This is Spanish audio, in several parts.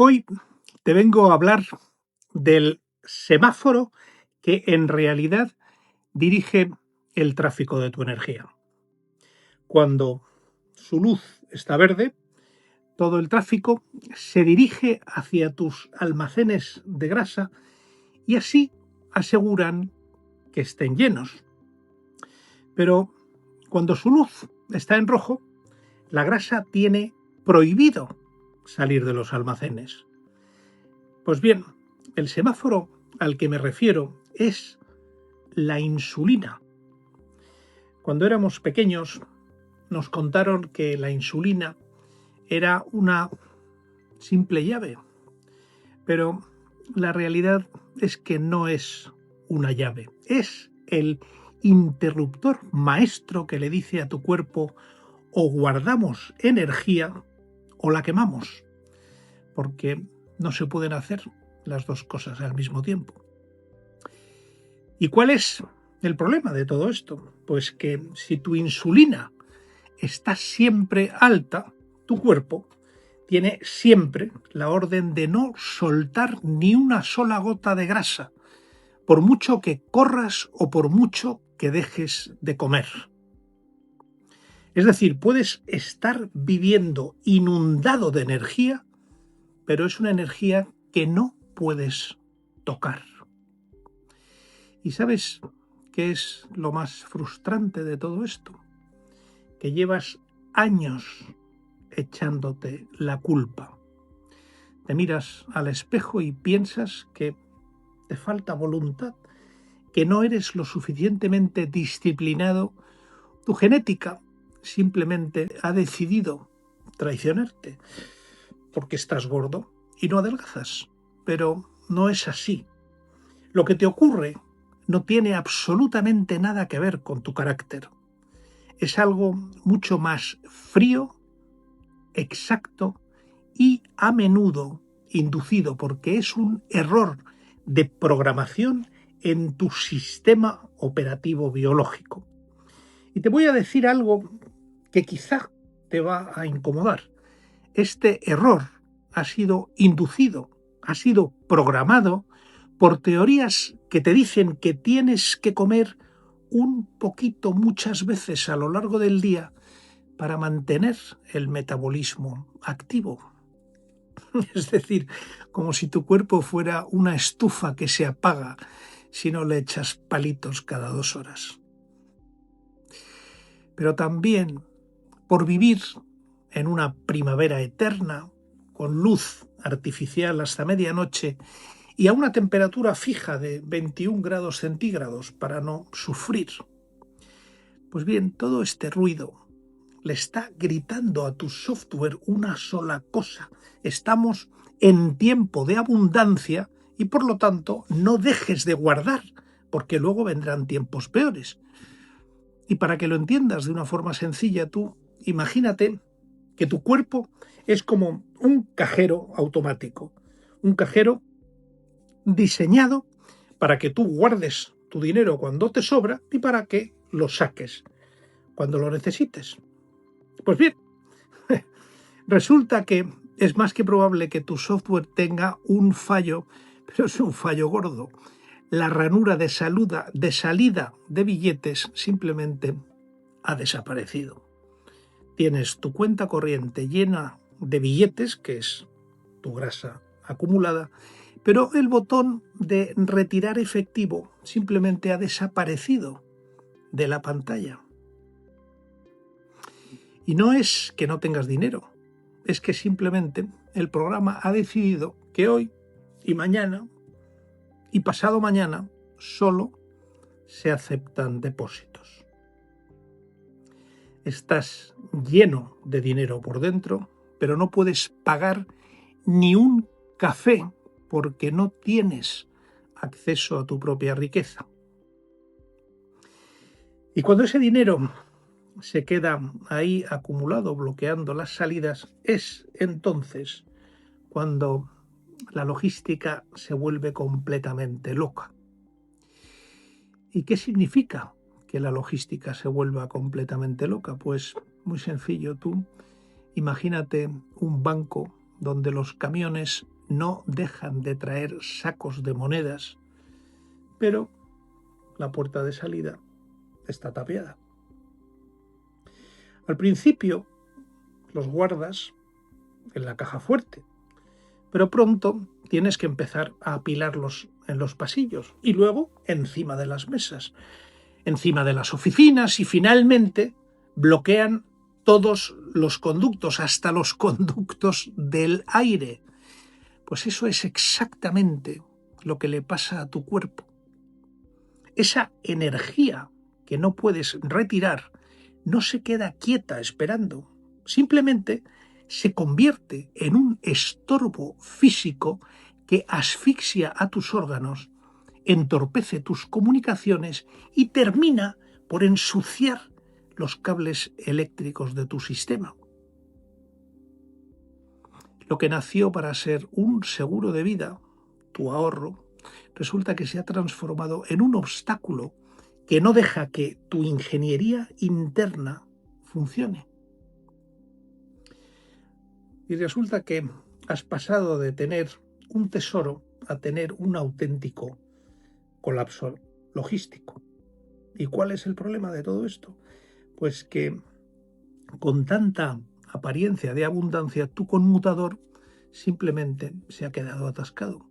Hoy te vengo a hablar del semáforo que en realidad dirige el tráfico de tu energía. Cuando su luz está verde, todo el tráfico se dirige hacia tus almacenes de grasa y así aseguran que estén llenos. Pero cuando su luz está en rojo, la grasa tiene prohibido salir de los almacenes. Pues bien, el semáforo al que me refiero es la insulina. Cuando éramos pequeños nos contaron que la insulina era una simple llave, pero la realidad es que no es una llave, es el interruptor maestro que le dice a tu cuerpo: o guardamos energía o la quemamos, porque no se pueden hacer las dos cosas al mismo tiempo. ¿Y cuál es el problema de todo esto? Pues que si tu insulina está siempre alta, tu cuerpo tiene siempre la orden de no soltar ni una sola gota de grasa, por mucho que corras o por mucho que dejes de comer. Es decir, puedes estar viviendo inundado de energía, pero es una energía que no puedes tocar. ¿Y sabes qué es lo más frustrante de todo esto? Que llevas años echándote la culpa. Te miras al espejo y piensas que te falta voluntad, que no eres lo suficientemente disciplinado. Tu genética simplemente ha decidido traicionarte porque estás gordo y no adelgazas. Pero no es así. Lo que te ocurre no tiene absolutamente nada que ver con tu carácter. Es algo mucho más frío, exacto y a menudo inducido, porque es un error de programación en tu sistema operativo biológico. Y te voy a decir algo que quizá te va a incomodar. Este error ha sido inducido, ha sido programado por teorías que te dicen que tienes que comer un poquito muchas veces a lo largo del día para mantener el metabolismo activo. Es decir, como si tu cuerpo fuera una estufa que se apaga si no le echas palitos cada 2 horas. Pero también por vivir en una primavera eterna, con luz artificial hasta medianoche y a una temperatura fija de 21 grados centígrados para no sufrir. Pues bien, todo este ruido le está gritando a tu software una sola cosa: estamos en tiempo de abundancia y por lo tanto no dejes de guardar, porque luego vendrán tiempos peores. Y para que lo entiendas de una forma sencilla, tú imagínate que tu cuerpo es como un cajero automático, un cajero diseñado para que tú guardes tu dinero cuando te sobra y para que lo saques cuando lo necesites. Pues bien, resulta que es más que probable que tu software tenga un fallo, pero es un fallo gordo. La ranura de salida de billetes simplemente ha desaparecido. Tienes tu cuenta corriente llena de billetes, que es tu grasa acumulada, pero el botón de retirar efectivo simplemente ha desaparecido de la pantalla. Y no es que no tengas dinero, es que simplemente el programa ha decidido que hoy y mañana y pasado mañana solo se aceptan depósitos. Estás lleno de dinero por dentro, pero no puedes pagar ni un café porque no tienes acceso a tu propia riqueza. Y cuando ese dinero se queda ahí acumulado, bloqueando las salidas, es entonces cuando la logística se vuelve completamente loca. ¿Y qué significa que la logística se vuelva completamente loca? Pues muy sencillo, tú imagínate un banco donde los camiones no dejan de traer sacos de monedas, pero la puerta de salida está tapiada. Al principio los guardas en la caja fuerte, pero pronto tienes que empezar a apilarlos en los pasillos y luego encima de las mesas, encima de las oficinas y finalmente bloquean todos los conductos, hasta los conductos del aire. Pues eso es exactamente lo que le pasa a tu cuerpo. Esa energía que no puedes retirar no se queda quieta esperando, simplemente se convierte en un estorbo físico que asfixia a tus órganos, entorpece tus comunicaciones y termina por ensuciar los cables eléctricos de tu sistema. Lo que nació para ser un seguro de vida, tu ahorro, resulta que se ha transformado en un obstáculo que no deja que tu ingeniería interna funcione. Y resulta que has pasado de tener un tesoro a tener un auténtico colapso logístico. ¿Y cuál es el problema de todo esto? Pues que con tanta apariencia de abundancia, tu conmutador simplemente se ha quedado atascado.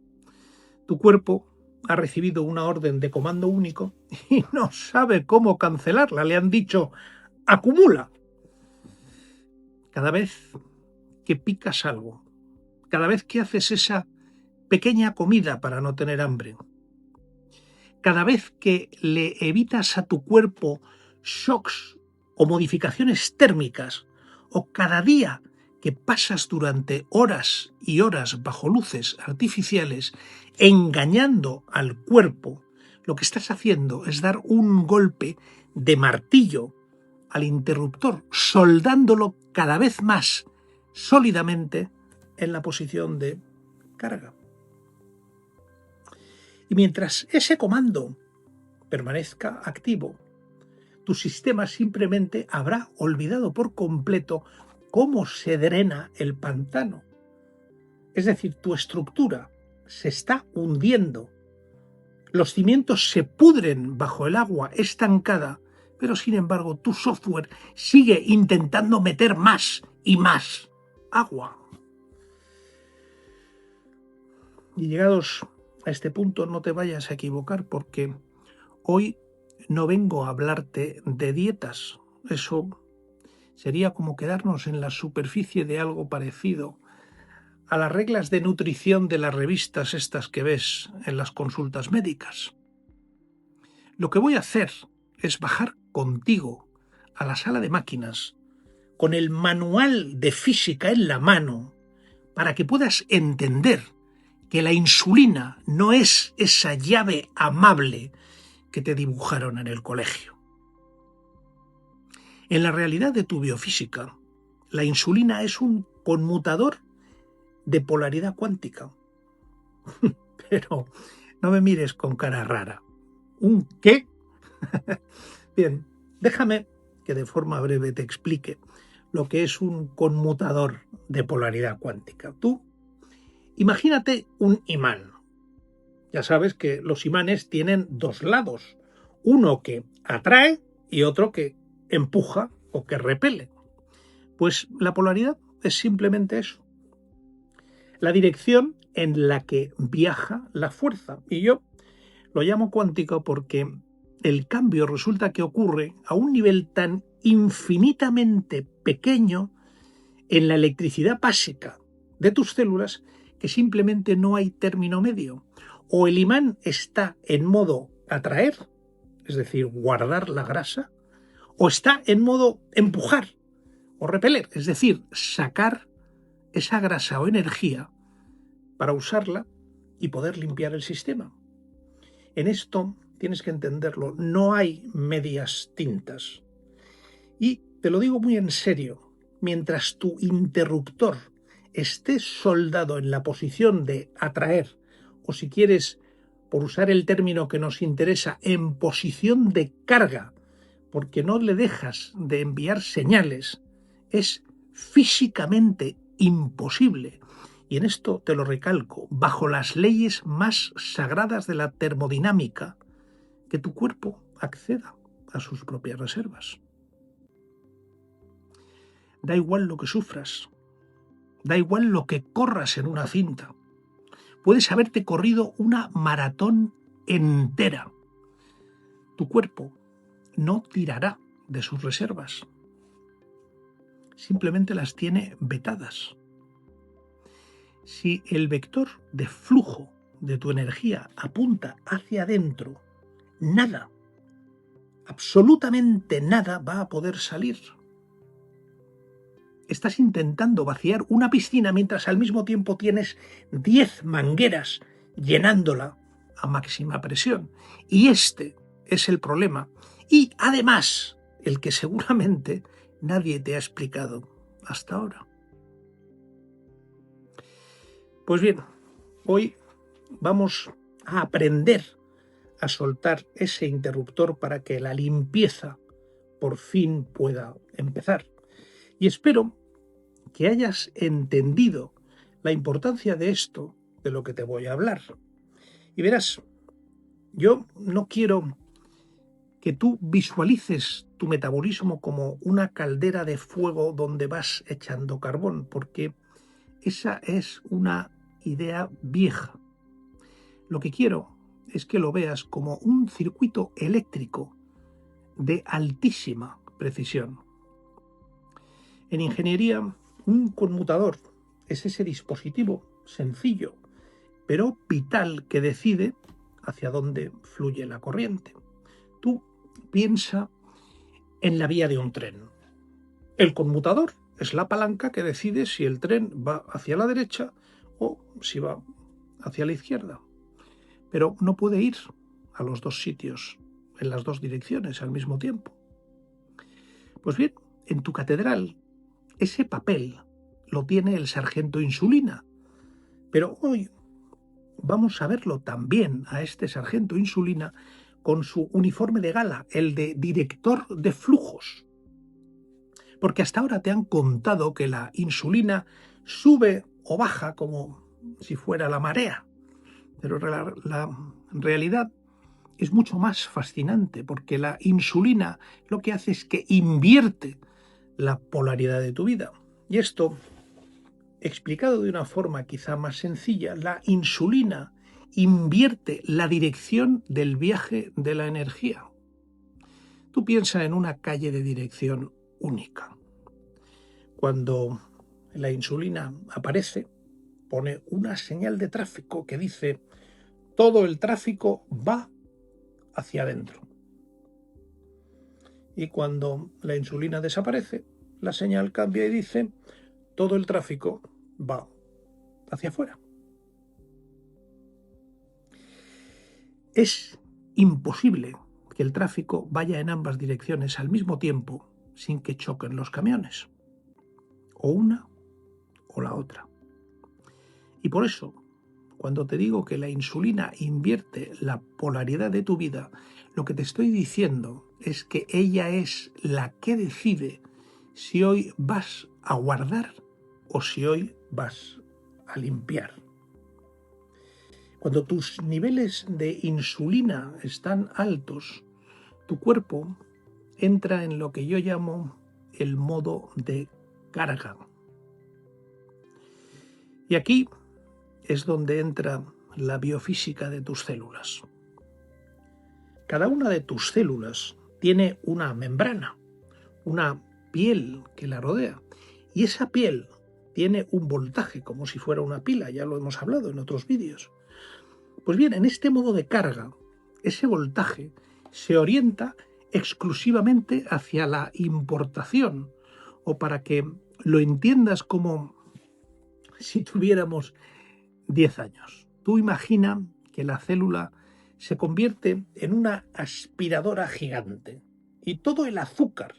Tu cuerpo ha recibido una orden de comando único y no sabe cómo cancelarla. Le han dicho, acumula. Cada vez que picas algo, cada vez que haces esa pequeña comida para no tener hambre, cada vez que le evitas a tu cuerpo shocks o modificaciones térmicas, o cada día que pasas durante horas y horas bajo luces artificiales engañando al cuerpo, lo que estás haciendo es dar un golpe de martillo al interruptor, soldándolo cada vez más sólidamente en la posición de carga. Y mientras ese comando permanezca activo, tu sistema simplemente habrá olvidado por completo cómo se drena el pantano. Es decir, tu estructura se está hundiendo. Los cimientos se pudren bajo el agua estancada, pero sin embargo tu software sigue intentando meter más y más agua. Y llegados a este punto, no te vayas a equivocar, porque hoy no vengo a hablarte de dietas. Eso sería como quedarnos en la superficie de algo parecido a las reglas de nutrición de las revistas estas que ves en las consultas médicas. Lo que voy a hacer es bajar contigo a la sala de máquinas con el manual de física en la mano para que puedas entender que la insulina no es esa llave amable que te dibujaron en el colegio. En la realidad de tu biofísica, la insulina es un conmutador de polaridad cuántica. Pero no me mires con cara rara. ¿Un qué? Bien, déjame que de forma breve te explique lo que es un conmutador de polaridad cuántica. Tú imagínate un imán. Ya sabes que los imanes tienen dos lados, uno que atrae y otro que empuja o que repele. Pues la polaridad es simplemente eso, la dirección en la que viaja la fuerza. Y yo lo llamo cuántico porque el cambio resulta que ocurre a un nivel tan infinitamente pequeño en la electricidad básica de tus células que simplemente no hay término medio. O el imán está en modo atraer, es decir, guardar la grasa, o está en modo empujar o repeler, es decir, sacar esa grasa o energía para usarla y poder limpiar el sistema. En esto tienes que entenderlo, no hay medias tintas. Y te lo digo muy en serio, mientras tu interruptor esté soldado en la posición de atraer, o si quieres, por usar el término que nos interesa, en posición de carga, porque no le dejas de enviar señales, es físicamente imposible Y en esto te lo recalco, bajo las leyes más sagradas de la termodinámica, que tu cuerpo acceda a sus propias reservas. Da igual lo que sufras, da igual lo que corras en una cinta. Puedes haberte corrido una maratón entera. Tu cuerpo no tirará de sus reservas. Simplemente las tiene vetadas. Si el vector de flujo de tu energía apunta hacia adentro, nada, absolutamente nada va a poder salir. Estás intentando vaciar una piscina mientras al mismo tiempo tienes 10 mangueras llenándola a máxima presión. Y este es el problema. Y además, el que seguramente nadie te ha explicado hasta ahora. Pues bien, hoy vamos a aprender a soltar ese interruptor para que la limpieza por fin pueda empezar. Y espero que hayas entendido la importancia de esto, de lo que te voy a hablar. Y verás, yo no quiero que tú visualices tu metabolismo como una caldera de fuego donde vas echando carbón, porque esa es una idea vieja. Lo que quiero es que lo veas como un circuito eléctrico de altísima precisión. En ingeniería, un conmutador es ese dispositivo sencillo, pero vital, que decide hacia dónde fluye la corriente. Tú piensa en la vía de un tren. El conmutador es la palanca que decide si el tren va hacia la derecha o si va hacia la izquierda. Pero no puede ir a los dos sitios, en las dos direcciones al mismo tiempo. Pues bien, en tu catedral, ese papel lo tiene el sargento Insulina. Pero hoy vamos a verlo también a este sargento Insulina con su uniforme de gala, el de director de flujos. Porque hasta ahora te han contado que la insulina sube o baja como si fuera la marea. Pero la realidad es mucho más fascinante, porque la insulina lo que hace es que invierte la polaridad de tu vida. Y esto, explicado de una forma quizá más sencilla, la insulina invierte la dirección del viaje de la energía. Tú piensa en una calle de dirección única. Cuando la insulina aparece, pone una señal de tráfico que dice: todo el tráfico va hacia adentro. Y cuando la insulina desaparece, la señal cambia y dice: todo el tráfico va hacia afuera. Es imposible que el tráfico vaya en ambas direcciones al mismo tiempo sin que choquen los camiones. O una o la otra. Y por eso, cuando te digo que la insulina invierte la polaridad de tu vida, lo que te estoy diciendo es que ella es la que decide si hoy vas a guardar o si hoy vas a limpiar. Cuando tus niveles de insulina están altos, tu cuerpo entra en lo que yo llamo el modo de carga. Y aquí es donde entra la biofísica de tus células. Cada una de tus células tiene una membrana, una piel que la rodea, y esa piel tiene un voltaje como si fuera una pila, ya lo hemos hablado en otros vídeos. Pues bien, en este modo de carga, ese voltaje se orienta exclusivamente hacia la importación, o para que lo entiendas como si tuviéramos 10 años. Tú imagina que la célula se convierte en una aspiradora gigante y todo el azúcar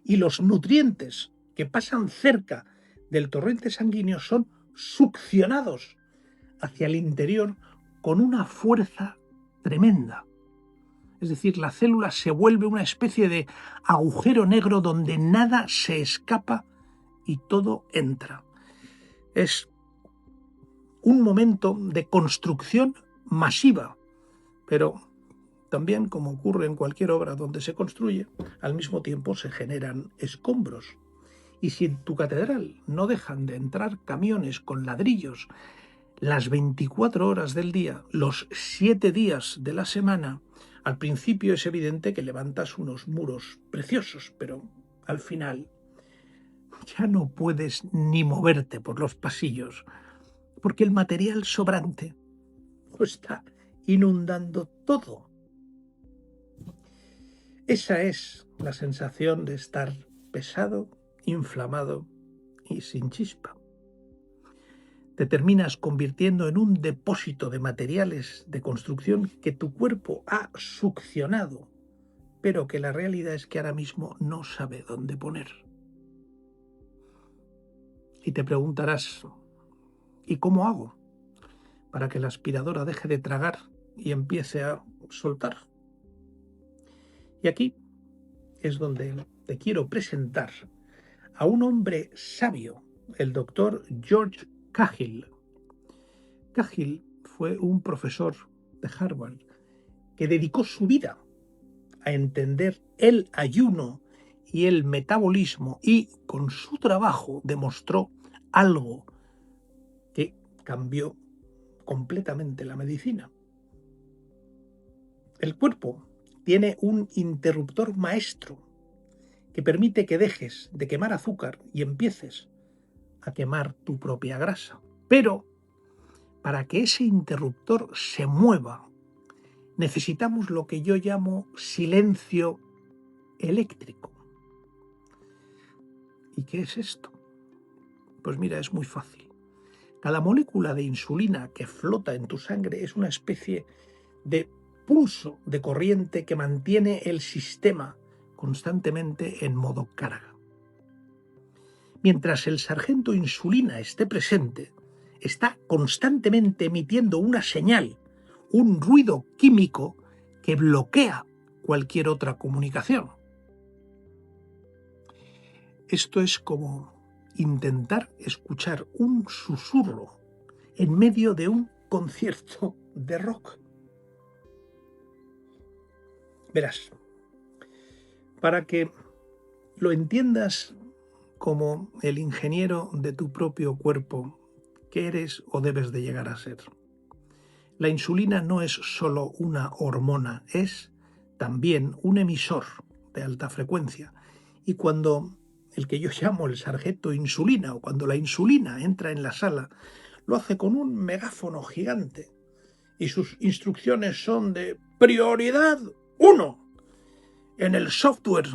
y los nutrientes que pasan cerca del torrente sanguíneo son succionados hacia el interior con una fuerza tremenda. Es decir, la célula se vuelve una especie de agujero negro donde nada se escapa y todo entra. Es un momento de construcción masiva, pero también, como ocurre en cualquier obra donde se construye, al mismo tiempo se generan escombros. Y si en tu catedral no dejan de entrar camiones con ladrillos las 24 horas del día, los 7 días de la semana, al principio es evidente que levantas unos muros preciosos, pero al final ya no puedes ni moverte por los pasillos, porque el material sobrante lo está inundando todo. Esa es la sensación de estar pesado, inflamado y sin chispa. Te terminas convirtiendo en un depósito de materiales de construcción que tu cuerpo ha succionado, pero que la realidad es que ahora mismo no sabe dónde poner. Y te preguntarás, ¿y cómo hago para que la aspiradora deje de tragar y empiece a soltar? Y aquí es donde te quiero presentar a un hombre sabio, el doctor George Cahill. Cahill fue un profesor de Harvard que dedicó su vida a entender el ayuno y el metabolismo, y con su trabajo demostró algo que cambió completamente la medicina. El cuerpo tiene un interruptor maestro que permite que dejes de quemar azúcar y empieces a quemar tu propia grasa. Pero para que ese interruptor se mueva, necesitamos lo que yo llamo silencio eléctrico. ¿Y qué es esto? Pues mira, es muy fácil. Cada molécula de insulina que flota en tu sangre es una especie de pulso de corriente que mantiene el sistema constantemente en modo carga. Mientras el sargento insulina esté presente, está constantemente emitiendo una señal, un ruido químico que bloquea cualquier otra comunicación. Esto es como intentar escuchar un susurro en medio de un concierto de rock. Verás, para que lo entiendas como el ingeniero de tu propio cuerpo que eres o debes de llegar a ser, la insulina no es solo una hormona, es también un emisor de alta frecuencia. Y cuando el que yo llamo el sargento insulina, o cuando la insulina entra en la sala, lo hace con un megáfono gigante y sus instrucciones son de prioridad 1. En el software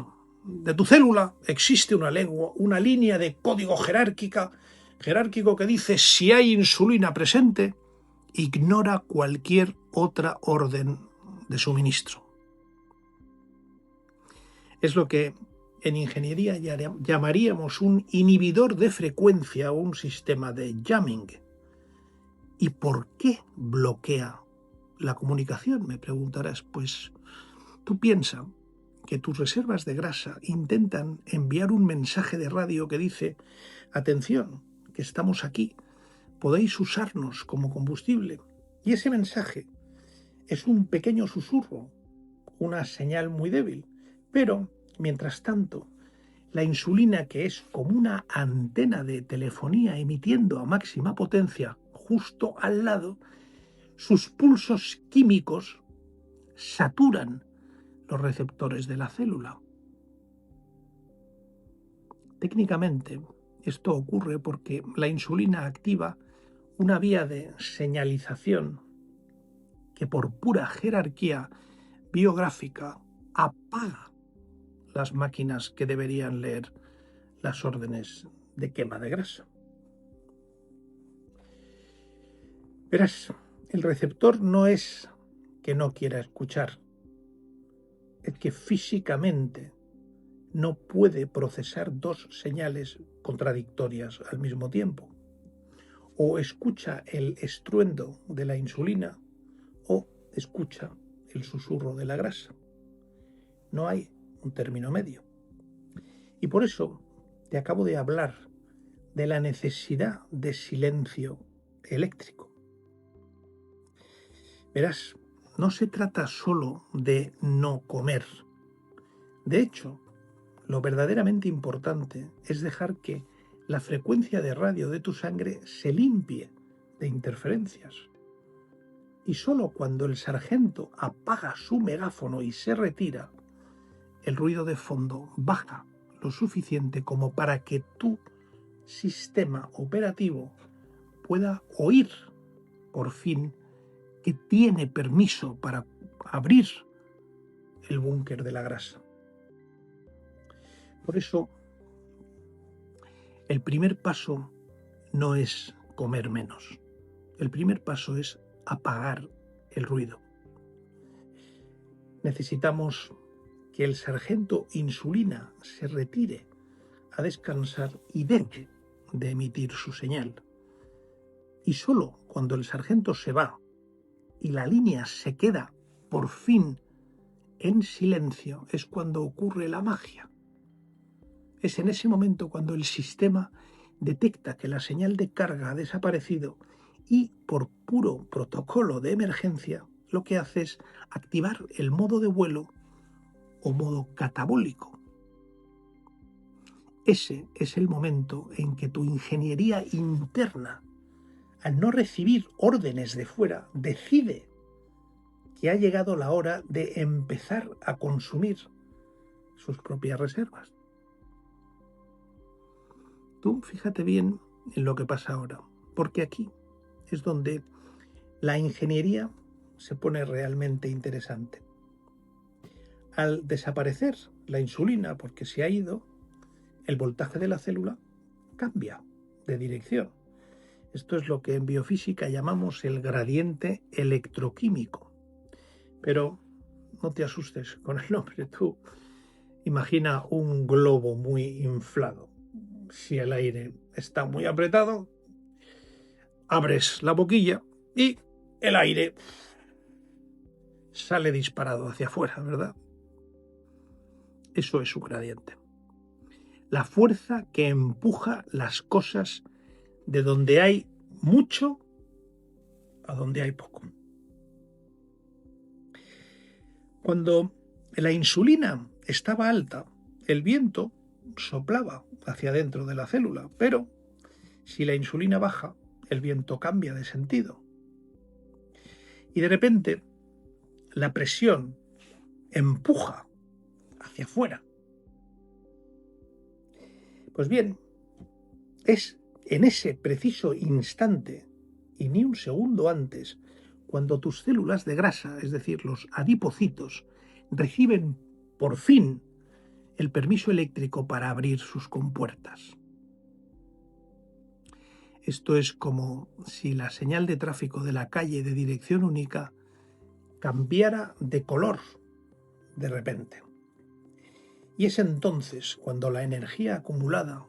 de tu célula existe una línea de código jerárquico que dice: si hay insulina presente, ignora cualquier otra orden de suministro. Es lo que en ingeniería llamaríamos un inhibidor de frecuencia o un sistema de jamming. ¿Y por qué bloquea la comunicación?, me preguntarás. Pues tú piensa que tus reservas de grasa intentan enviar un mensaje de radio que dice: atención, que estamos aquí, podéis usarnos como combustible. Y ese mensaje es un pequeño susurro, una señal muy débil. Pero, mientras tanto, la insulina, que es como una antena de telefonía emitiendo a máxima potencia justo al lado, sus pulsos químicos saturan los receptores de la célula. Técnicamente, esto ocurre porque la insulina activa una vía de señalización que, por pura jerarquía biográfica, apaga las máquinas que deberían leer las órdenes de quema de grasa. Verás, el receptor no es que no quiera escuchar, es que físicamente no puede procesar dos señales contradictorias al mismo tiempo. O escucha el estruendo de la insulina o escucha el susurro de la grasa. No hay un término medio. Y por eso te acabo de hablar de la necesidad de silencio eléctrico. Verás, no se trata solo de no comer. De hecho, lo verdaderamente importante es dejar que la frecuencia de radio de tu sangre se limpie de interferencias. Y solo cuando el sargento apaga su megáfono y se retira, el ruido de fondo baja lo suficiente como para que tu sistema operativo pueda oír por fin que tiene permiso para abrir el búnker de la grasa. Por eso, el primer paso no es comer menos. El primer paso es apagar el ruido. Necesitamos que el sargento insulina se retire a descansar y deje de emitir su señal. Y solo cuando el sargento se va y la línea se queda por fin en silencio es cuando ocurre la magia. Es en ese momento cuando el sistema detecta que la señal de carga ha desaparecido y por puro protocolo de emergencia lo que hace es activar el modo de vuelo o modo catabólico. Ese es el momento en que tu ingeniería interna, al no recibir órdenes de fuera, decide que ha llegado la hora de empezar a consumir sus propias reservas. Tú fíjate bien en lo que pasa ahora, porque aquí es donde la ingeniería se pone realmente interesante. Al desaparecer la insulina, porque se ha ido, el voltaje de la célula cambia de dirección. Esto es lo que en biofísica llamamos el gradiente electroquímico. Pero no te asustes con el nombre. Tú imagina un globo muy inflado. Si el aire está muy apretado, abres la boquilla y el aire sale disparado hacia afuera, ¿verdad? Eso es su gradiente. La fuerza que empuja las cosas de donde hay mucho a donde hay poco. Cuando la insulina estaba alta, el viento soplaba hacia adentro de la célula, pero si la insulina baja, el viento cambia de sentido. Y de repente, la presión empuja hacia afuera. Pues bien, es en ese preciso instante, y ni un segundo antes, cuando tus células de grasa, es decir, los adipocitos, reciben por fin el permiso eléctrico para abrir sus compuertas. Esto es como si la señal de tráfico de la calle de dirección única cambiara de color de repente. Y es entonces cuando la energía acumulada,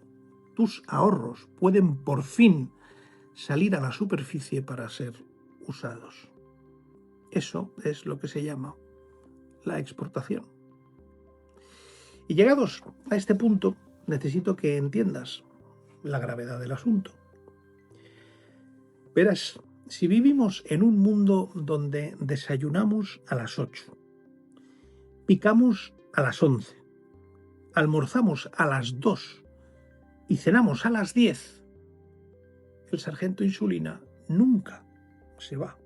tus ahorros, pueden por fin salir a la superficie para ser usados. Eso es lo que se llama la exportación. Y llegados a este punto, necesito que entiendas la gravedad del asunto. Verás, si vivimos en un mundo donde desayunamos a las 8, picamos a las 11, almorzamos a las 2 y cenamos a las 10, el sargento insulina nunca se va.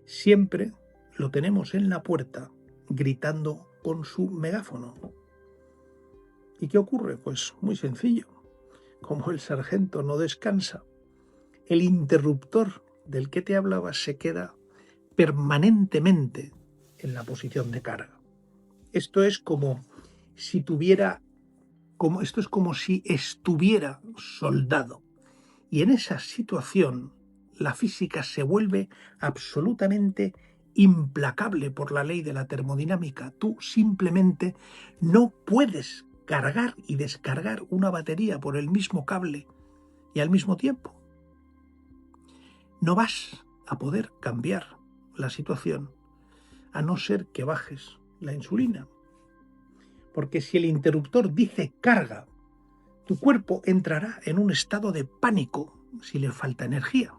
Siempre lo tenemos en la puerta gritando con su megáfono. ¿Y qué ocurre? Pues muy sencillo. Como el sargento no descansa, el interruptor del que te hablaba se queda permanentemente en la posición de carga. Esto es como si estuviera soldado. Y en esa situación la física se vuelve absolutamente implacable por la ley de la termodinámica. Tú simplemente no puedes cargar y descargar una batería por el mismo cable y al mismo tiempo. No vas a poder cambiar la situación a no ser que bajes la insulina. Porque si el interruptor dice carga, tu cuerpo entrará en un estado de pánico si le falta energía.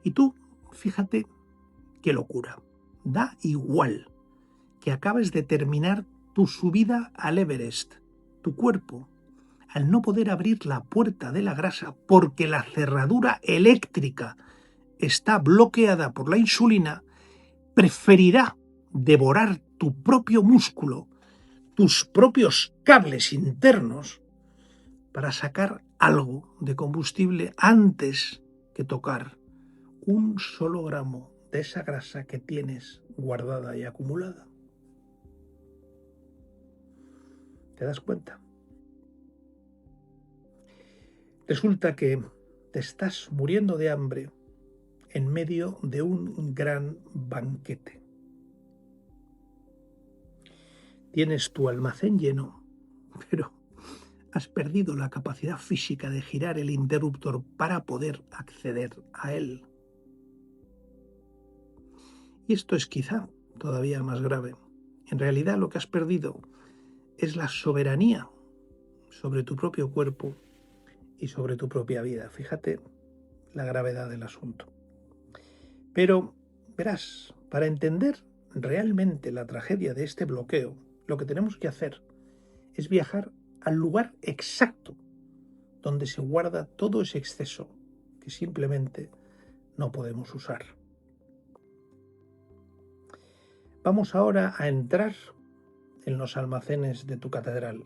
Y tú, fíjate qué locura. Da igual que acabes de terminar tu subida al Everest. Tu cuerpo, al no poder abrir la puerta de la grasa porque la cerradura eléctrica está bloqueada por la insulina, preferirá devorar tu propio músculo, tus propios cables internos, para sacar algo de combustible antes que tocar un solo gramo de esa grasa que tienes guardada y acumulada. ¿Te das cuenta? Resulta que te estás muriendo de hambre en medio de un gran banquete. Tienes tu almacén lleno, pero has perdido la capacidad física de girar el interruptor para poder acceder a él. Y esto es quizá todavía más grave. En realidad lo que has perdido es la soberanía sobre tu propio cuerpo y sobre tu propia vida. Fíjate la gravedad del asunto. Pero, verás, para entender realmente la tragedia de este bloqueo, lo que tenemos que hacer es viajar al lugar exacto donde se guarda todo ese exceso que simplemente no podemos usar. Vamos ahora a entrar en los almacenes de tu catedral.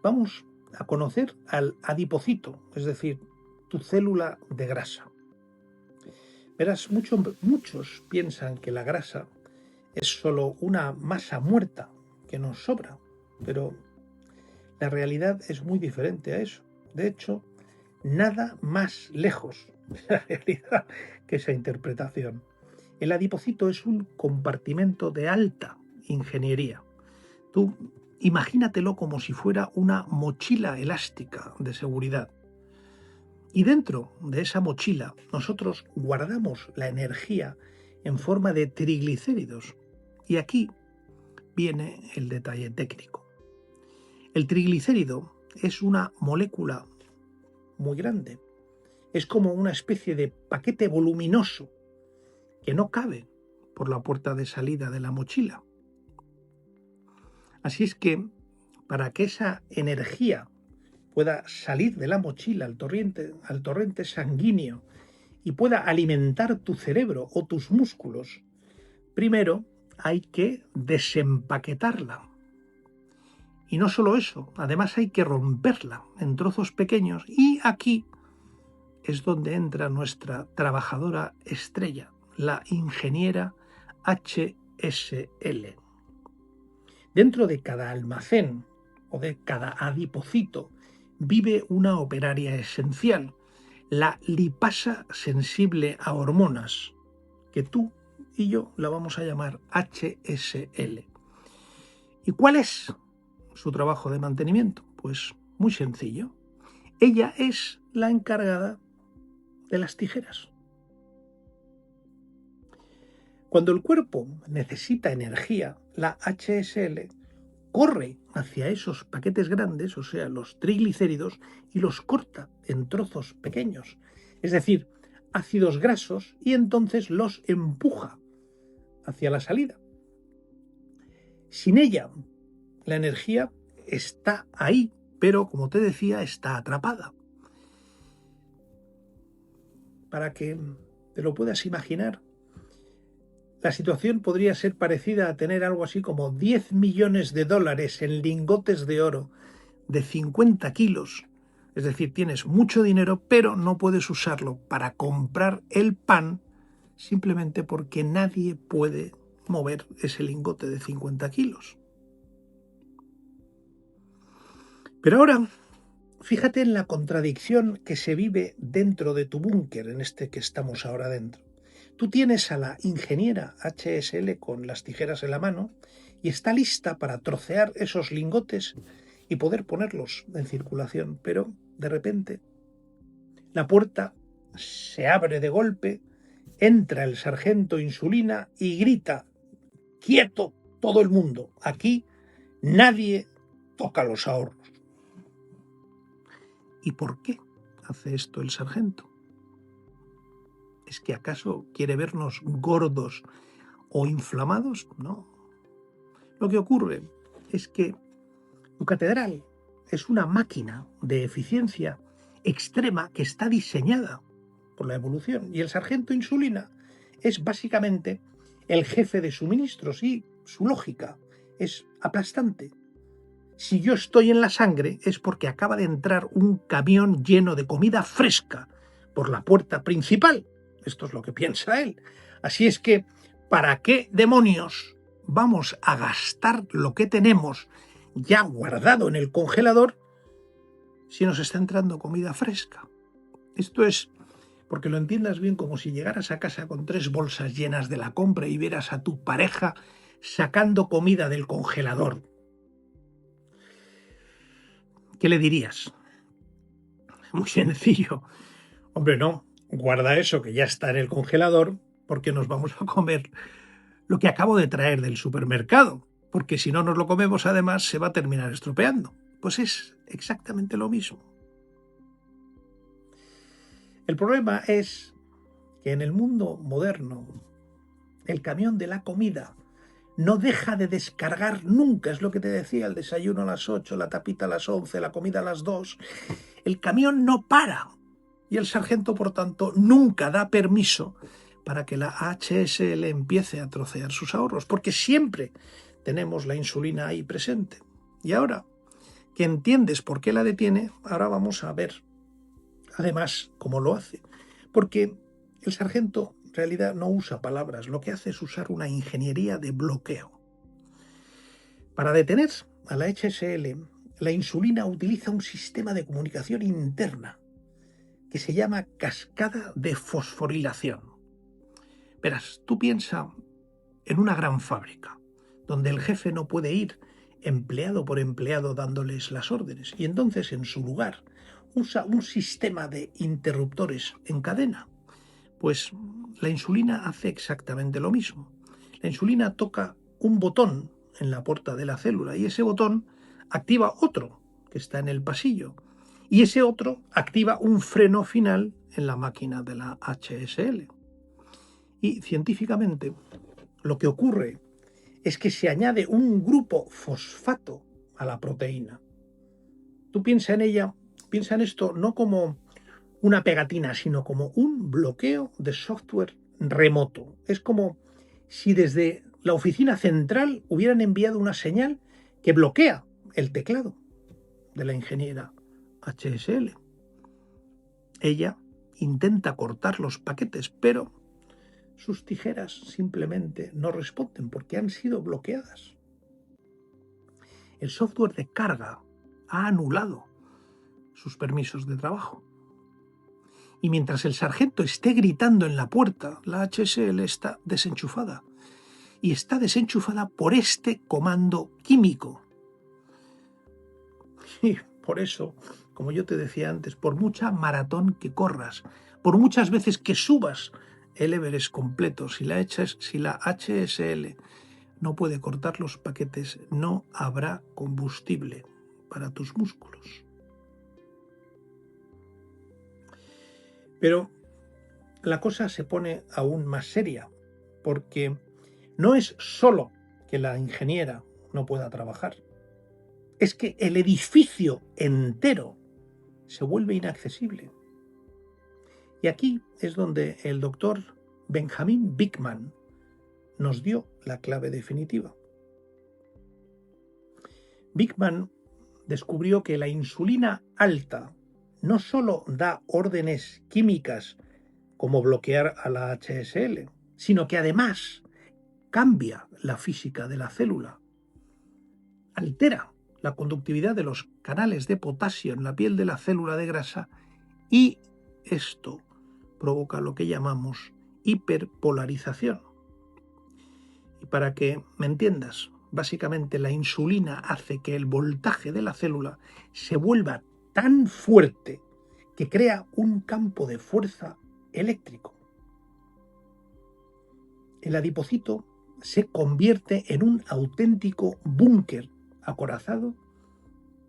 Vamos a conocer al adipocito, es decir, tu célula de grasa. Verás, muchos piensan que la grasa es solo una masa muerta que nos sobra, pero la realidad es muy diferente a eso. De hecho, nada más lejos de la realidad que esa interpretación. El adipocito es un compartimento de alta ingeniería. Tú imagínatelo como si fuera una mochila elástica de seguridad. Y dentro de esa mochila nosotros guardamos la energía en forma de triglicéridos. Y aquí viene el detalle técnico. El triglicérido es una molécula muy grande. Es como una especie de paquete voluminoso que no cabe por la puerta de salida de la mochila. Así es que para que esa energía pueda salir de la mochila al torrente sanguíneo y pueda alimentar tu cerebro o tus músculos, primero hay que desempaquetarla. Y no solo eso, además hay que romperla en trozos pequeños, y aquí es donde entra nuestra trabajadora estrella, la ingeniera HSL. Dentro de cada almacén o de cada adipocito vive una operaria esencial, la lipasa sensible a hormonas, que tú y yo la vamos a llamar HSL. ¿Y cuál es su trabajo de mantenimiento? Pues muy sencillo. Ella es la encargada de las tijeras. Cuando el cuerpo necesita energía, la HSL corre hacia esos paquetes grandes, o sea, los triglicéridos, y los corta en trozos pequeños, es decir, ácidos grasos, y entonces los empuja hacia la salida. Sin ella, la energía está ahí, pero como te decía, está atrapada. Para que te lo puedas imaginar, la situación podría ser parecida a tener algo así como 10 millones de dólares en lingotes de oro de 50 kilos. Es decir, tienes mucho dinero, pero no puedes usarlo para comprar el pan simplemente porque nadie puede mover ese lingote de 50 kilos. Pero ahora, fíjate en la contradicción que se vive dentro de tu búnker, en este que estamos ahora dentro. Tú tienes a la ingeniera HSL con las tijeras en la mano y está lista para trocear esos lingotes y poder ponerlos en circulación, pero de repente la puerta se abre de golpe, entra el sargento Insulina y grita: ¡quieto todo el mundo! Aquí nadie toca los ahorros. ¿Y por qué hace esto el sargento? ¿Es que acaso quiere vernos gordos o inflamados? No. Lo que ocurre es que tu catedral es una máquina de eficiencia extrema que está diseñada por la evolución, y el sargento Insulina es básicamente el jefe de suministros, y su lógica es aplastante. Si yo estoy en la sangre es porque acaba de entrar un camión lleno de comida fresca por la puerta principal. Esto es lo que piensa él. Así es que, ¿para qué demonios vamos a gastar lo que tenemos ya guardado en el congelador si nos está entrando comida fresca? Esto es, porque lo entiendas bien, como si llegaras a casa con 3 bolsas llenas de la compra y vieras a tu pareja sacando comida del congelador. ¿Qué le dirías? Muy sencillo. Hombre, no, guarda eso que ya está en el congelador, porque nos vamos a comer lo que acabo de traer del supermercado, porque si no nos lo comemos, además se va a terminar estropeando. Pues es exactamente lo mismo. El problema es que en el mundo moderno el camión de la comida no deja de descargar nunca. Es lo que te decía, el desayuno a las 8, la tapita a las 11, la comida a las 2. El camión no para, y el sargento, por tanto, nunca da permiso para que la HSL empiece a trocear sus ahorros, porque siempre tenemos la insulina ahí presente. Y ahora que entiendes por qué la detiene, ahora vamos a ver además cómo lo hace. Porque el sargento en realidad no usa palabras, lo que hace es usar una ingeniería de bloqueo. Para detener a la HSL, la insulina utiliza un sistema de comunicación interna que se llama cascada de fosforilación. Verás, tú piensa en una gran fábrica, donde el jefe no puede ir empleado por empleado dándoles las órdenes, y entonces en su lugar usa un sistema de interruptores en cadena. Pues la insulina hace exactamente lo mismo. La insulina toca un botón en la puerta de la célula, y ese botón activa otro que está en el pasillo, y ese otro activa un freno final en la máquina de la HSL. Y científicamente lo que ocurre es que se añade un grupo fosfato a la proteína. Tú piensa en esto no como una pegatina, sino como un bloqueo de software remoto. Es como si desde la oficina central hubieran enviado una señal que bloquea el teclado de la ingeniera HSL. Ella intenta cortar los paquetes, pero sus tijeras simplemente no responden porque han sido bloqueadas. El software de carga ha anulado sus permisos de trabajo. Y mientras el sargento esté gritando en la puerta, la HSL está desenchufada. Y está desenchufada por este comando químico. Y por eso, como yo te decía antes, por mucha maratón que corras, por muchas veces que subas el Everest completo, si la HSL no puede cortar los paquetes, no habrá combustible para tus músculos. Pero la cosa se pone aún más seria, porque no es solo que la ingeniera no pueda trabajar, es que el edificio entero se vuelve inaccesible. Y aquí es donde el doctor Benjamin Bikman nos dio la clave definitiva. Bikman descubrió que la insulina alta no solo da órdenes químicas como bloquear a la HSL, sino que además cambia la física de la célula, altera la conductividad de los canales de potasio en la piel de la célula de grasa, y esto provoca lo que llamamos hiperpolarización. Y para que me entiendas, básicamente la insulina hace que el voltaje de la célula se vuelva tan fuerte que crea un campo de fuerza eléctrico. El adipocito se convierte en un auténtico búnker acorazado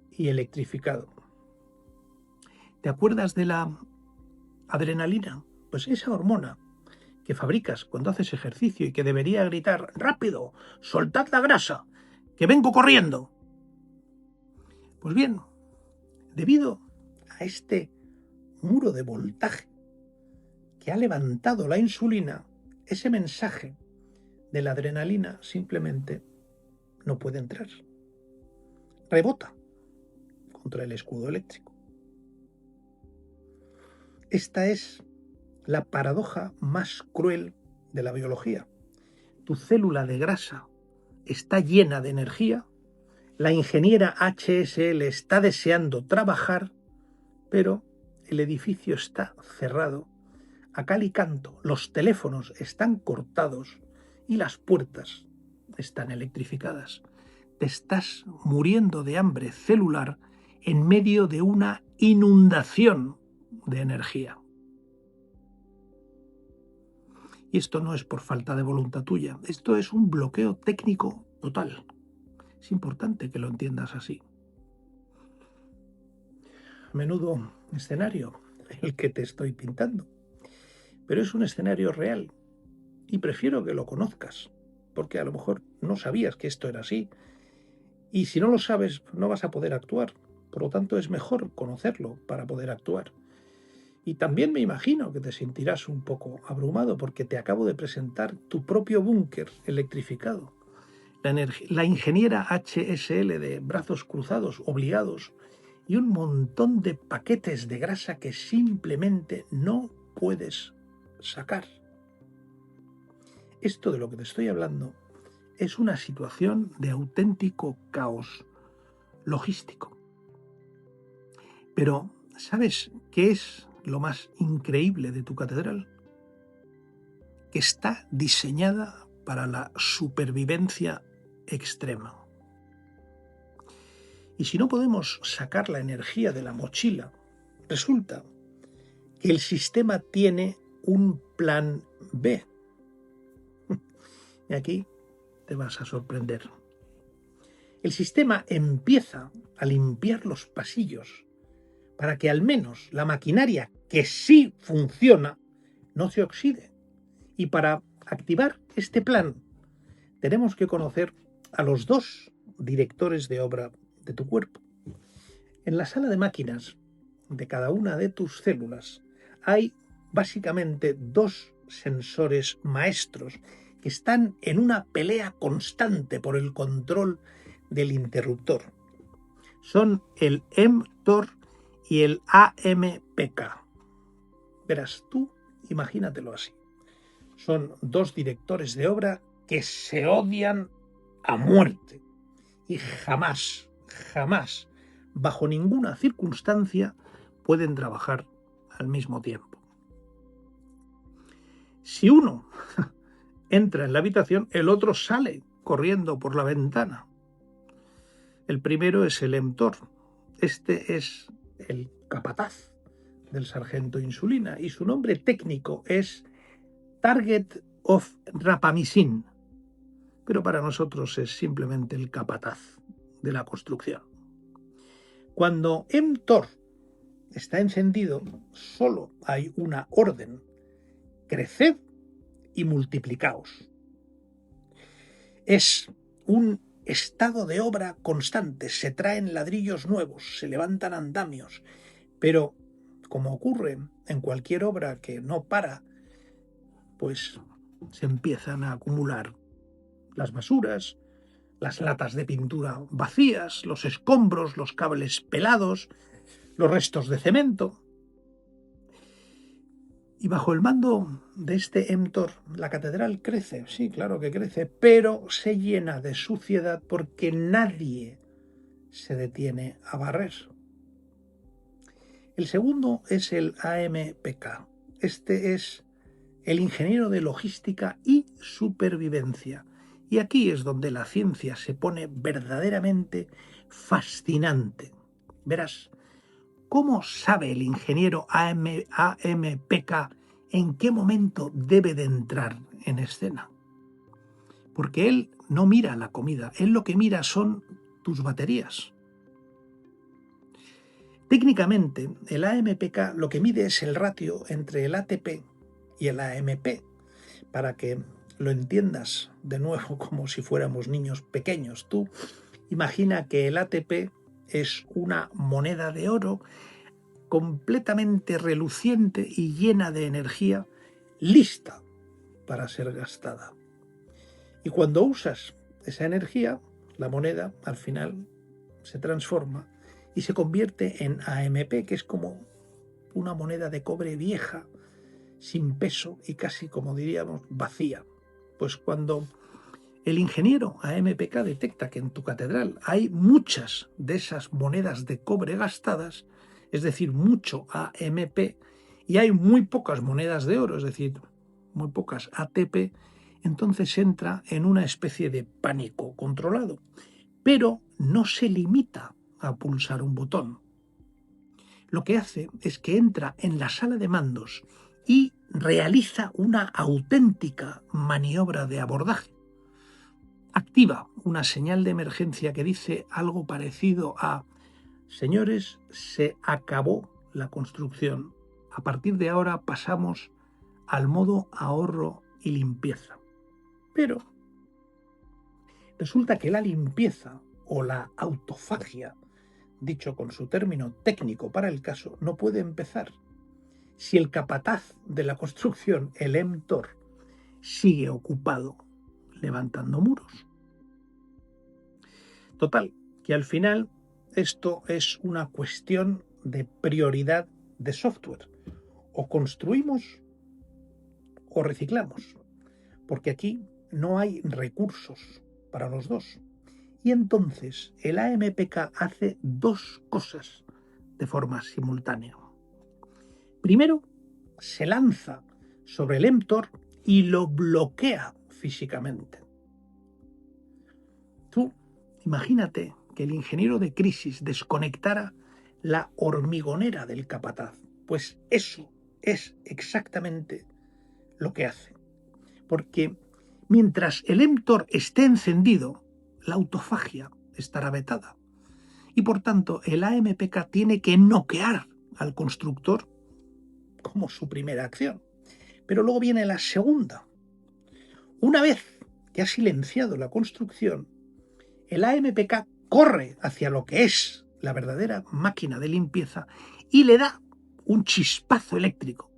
y electrificado. ¿Te acuerdas de la adrenalina? Pues esa hormona que fabricas cuando haces ejercicio y que debería gritar ¡rápido! ¡Soltad la grasa! ¡Que vengo corriendo! Pues bien, debido a este muro de voltaje que ha levantado la insulina, ese mensaje de la adrenalina simplemente no puede entrar. Rebota contra el escudo eléctrico. Esta es la paradoja más cruel de la biología. Tu célula de grasa está llena de energía, la ingeniera HSL está deseando trabajar, pero el edificio está cerrado, a cal y canto, los teléfonos están cortados y las puertas están electrificadas. Te estás muriendo de hambre celular en medio de una inundación de energía. Y esto no es por falta de voluntad tuya, esto es un bloqueo técnico total. Es importante que lo entiendas así. Menudo escenario el que te estoy pintando, pero es un escenario real y prefiero que lo conozcas, porque a lo mejor no sabías que esto era así y si no lo sabes no vas a poder actuar. Por lo tanto, es mejor conocerlo para poder actuar. Y también me imagino que te sentirás un poco abrumado porque te acabo de presentar tu propio búnker electrificado. La ingeniera HSL de brazos cruzados obligados y un montón de paquetes de grasa que simplemente no puedes sacar. Esto de lo que te estoy hablando es una situación de auténtico caos logístico. Pero, ¿sabes qué es lo más increíble de tu catedral? Que está diseñada para la supervivencia extrema. Y si no podemos sacar la energía de la mochila, resulta que el sistema tiene un plan B. Y aquí te vas a sorprender. El sistema empieza a limpiar los pasillos para que al menos la maquinaria que sí funciona no se oxide. Y para activar este plan tenemos que conocer a los dos directores de obra de tu cuerpo. En la sala de máquinas de cada una de tus células hay básicamente dos sensores maestros que están en una pelea constante por el control del interruptor. Son el mTOR y el AMPK. Verás, tú imagínatelo así. Son dos directores de obra que se odian a muerte y jamás, bajo ninguna circunstancia, pueden trabajar al mismo tiempo. Si uno entra en la habitación, el otro sale corriendo por la ventana. El primero es el mTOR. Este es el capataz del sargento insulina y su nombre técnico es Target of Rapamycin, pero para nosotros es simplemente el capataz de la construcción. Cuando mTOR está encendido, solo hay una orden: creced y multiplicaos. Es un estado de obra constante, se traen ladrillos nuevos, se levantan andamios, pero como ocurre en cualquier obra que no para, pues se empiezan a acumular las basuras, las latas de pintura vacías, los escombros, los cables pelados, los restos de cemento. Y bajo el mando de este mTOR, la catedral crece, sí, claro que crece, pero se llena de suciedad porque nadie se detiene a barrer. El segundo es el AMPK. Este es el ingeniero de logística y supervivencia. Y aquí es donde la ciencia se pone verdaderamente fascinante. Verás, ¿cómo sabe el ingeniero AMPK en qué momento debe de entrar en escena? Porque él no mira la comida, él lo que mira son tus baterías. Técnicamente, el AMPK lo que mide es el ratio entre el ATP y el AMP. Para que lo entiendas de nuevo como si fuéramos niños pequeños, tú imagina que el ATP es una moneda de oro completamente reluciente y llena de energía, lista para ser gastada. Y cuando usas esa energía, la moneda al final se transforma y se convierte en AMP, que es como una moneda de cobre vieja, sin peso y casi, como diríamos, vacía. Pues cuando el ingeniero AMPK detecta que en tu catedral hay muchas de esas monedas de cobre gastadas, es decir, mucho AMP, y hay muy pocas monedas de oro, es decir, muy pocas ATP, entonces entra en una especie de pánico controlado. Pero no se limita a pulsar un botón. Lo que hace es que entra en la sala de mandos y realiza una auténtica maniobra de abordaje. Activa una señal de emergencia que dice algo parecido a: señores, se acabó la construcción. A partir de ahora pasamos al modo ahorro y limpieza. Pero resulta que la limpieza o la autofagia, dicho con su término técnico para el caso, no puede empezar si el capataz de la construcción, el EMTOR, sigue ocupado levantando muros. Total, que al final esto es una cuestión de prioridad de software. O construimos o reciclamos, porque aquí no hay recursos para los dos. Y entonces el AMPK hace dos cosas de forma simultánea. Primero, se lanza sobre el EMTOR y lo bloquea físicamente. Tú imagínate que el ingeniero de crisis desconectara la hormigonera del capataz. Pues eso es exactamente lo que hace. Porque mientras el EMTOR esté encendido, la autofagia estará vetada. Y por tanto, el AMPK tiene que noquear al constructor como su primera acción. Pero luego viene la segunda. Una vez que ha silenciado la construcción, el AMPK corre hacia lo que es la verdadera máquina de limpieza y le da un chispazo eléctrico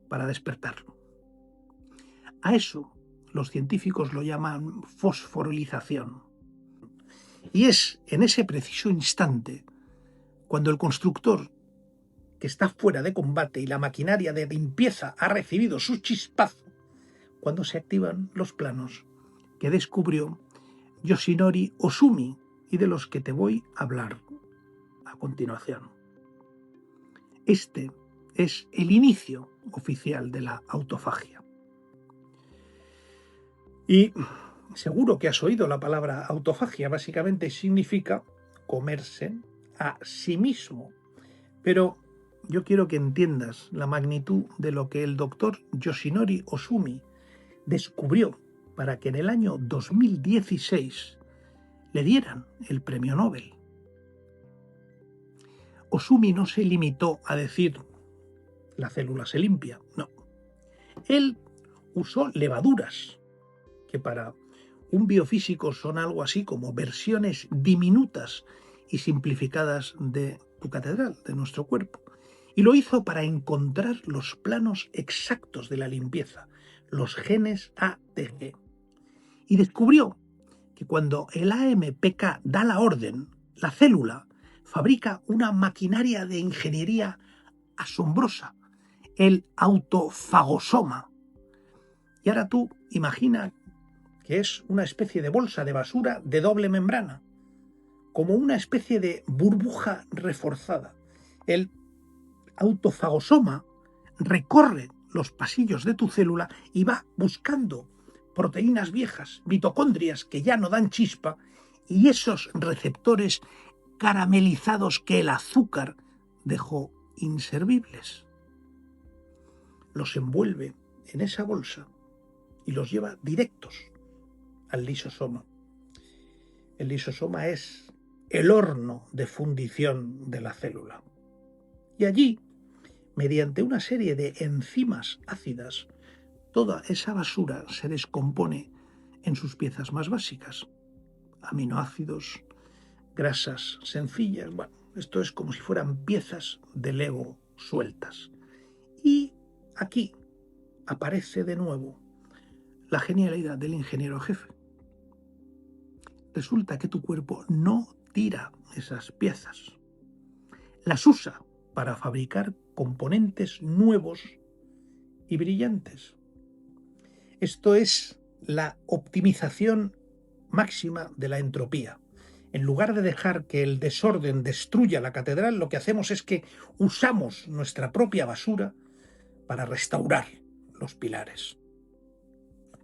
para despertarlo. A eso los científicos lo llaman fosforilización. Y es en ese preciso instante cuando el constructor, que está fuera de combate y la maquinaria de limpieza ha recibido su chispazo, cuando se activan los planos que descubrió Yoshinori Ohsumi y de los que te voy a hablar a continuación. Este es el inicio oficial de la autofagia. Y seguro que has oído la palabra autofagia, básicamente significa comerse a sí mismo. Pero yo quiero que entiendas la magnitud de lo que el doctor Yoshinori Ohsumi descubrió para que en el año 2016 le dieran el premio Nobel. Ohsumi no se limitó a decir la célula se limpia, no. Él usó levaduras, que para un biofísico son algo así como versiones diminutas y simplificadas de tu catedral, de nuestro cuerpo. Y lo hizo para encontrar los planos exactos de la limpieza, los genes ATG. Y descubrió que cuando el AMPK da la orden, la célula fabrica una maquinaria de ingeniería asombrosa, el autofagosoma. Y ahora tú imagina que es una especie de bolsa de basura de doble membrana, como una especie de burbuja reforzada. El autofagosoma recorre los pasillos de tu célula y va buscando proteínas viejas, mitocondrias que ya no dan chispa, y esos receptores caramelizados que el azúcar dejó inservibles. Los envuelve en esa bolsa y los lleva directos al lisosoma. El lisosoma es el horno de fundición de la célula. Y allí, mediante una serie de enzimas ácidas, toda esa basura se descompone en sus piezas más básicas. Aminoácidos, grasas sencillas. Bueno, esto es como si fueran piezas de Lego sueltas. Y aquí aparece de nuevo la genialidad del ingeniero jefe. Resulta que tu cuerpo no tira esas piezas. Las usa para fabricar componentes nuevos y brillantes. Esto es la optimización máxima de la entropía. En lugar de dejar que el desorden destruya la catedral, lo que hacemos es que usamos nuestra propia basura para restaurar los pilares.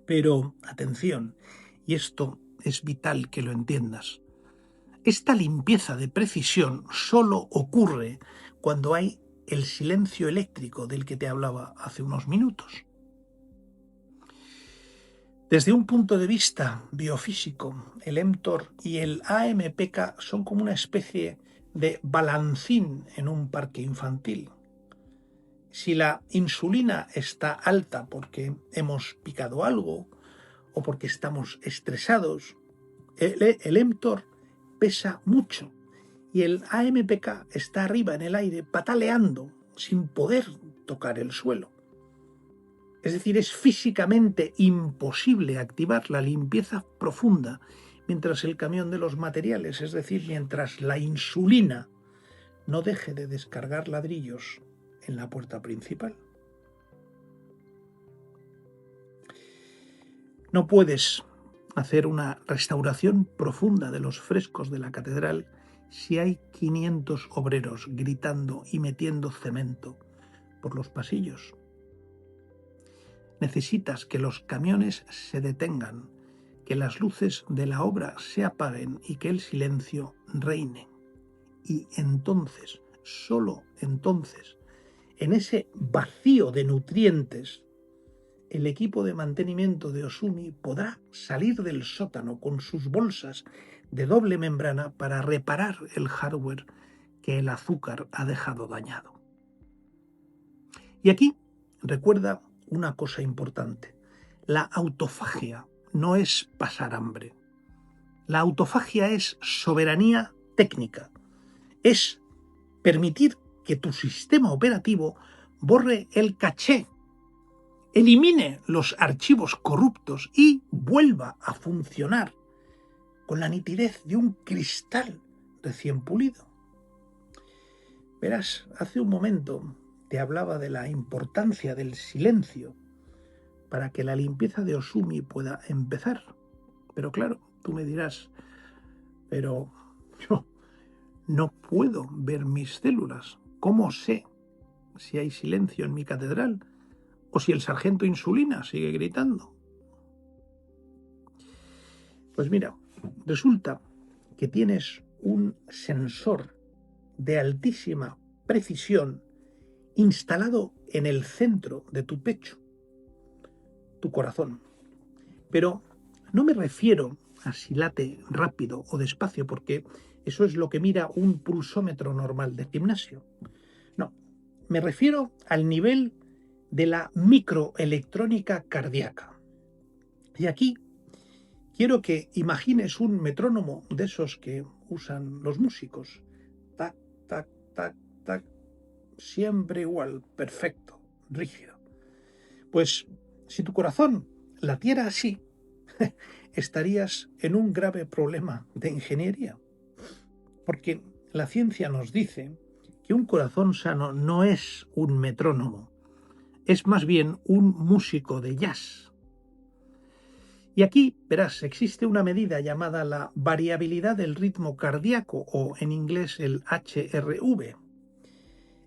Pero, atención, y esto es vital que lo entiendas, esta limpieza de precisión solo ocurre cuando hay el silencio eléctrico del que te hablaba hace unos minutos. Desde un punto de vista biofísico, el mTOR y el AMPK son como una especie de balancín en un parque infantil. Si la insulina está alta porque hemos picado algo o porque estamos estresados, el mTOR pesa mucho y el AMPK está arriba en el aire pataleando sin poder tocar el suelo. Es decir, es físicamente imposible activar la limpieza profunda mientras el camión de los materiales, es decir, mientras la insulina no deje de descargar ladrillos en la puerta principal. No puedes hacer una restauración profunda de los frescos de la catedral si hay 500 obreros gritando y metiendo cemento por los pasillos. Necesitas que los camiones se detengan, que las luces de la obra se apaguen y que el silencio reine. Y entonces, solo entonces, en ese vacío de nutrientes, el equipo de mantenimiento de Osumi podrá salir del sótano con sus bolsas de doble membrana para reparar el hardware que el azúcar ha dejado dañado. Y aquí recuerda una cosa importante. La autofagia no es pasar hambre. La autofagia es soberanía técnica. Es permitir que tu sistema operativo borre el caché, elimine los archivos corruptos y vuelva a funcionar con la nitidez de un cristal recién pulido. Verás, hace un momento te hablaba de la importancia del silencio para que la limpieza de Osumi pueda empezar. Pero claro, tú me dirás, pero yo no puedo ver mis células. ¿Cómo sé si hay silencio en mi catedral o si el sargento insulina sigue gritando? Pues mira, resulta que tienes un sensor de altísima precisión instalado en el centro de tu pecho, tu corazón. Pero no me refiero a si late rápido o despacio, porque eso es lo que mira un pulsómetro normal de gimnasio. No, me refiero al nivel de la microelectrónica cardíaca. Y aquí quiero que imagines un metrónomo de esos que usan los músicos. Tac, tac, tac, tac. Siempre igual, perfecto, rígido. Pues si tu corazón latiera así, estarías en un grave problema de ingeniería. Porque la ciencia nos dice que un corazón sano no es un metrónomo, es más bien un músico de jazz. Y aquí, verás, existe una medida llamada la variabilidad del ritmo cardíaco, o en inglés el HRV.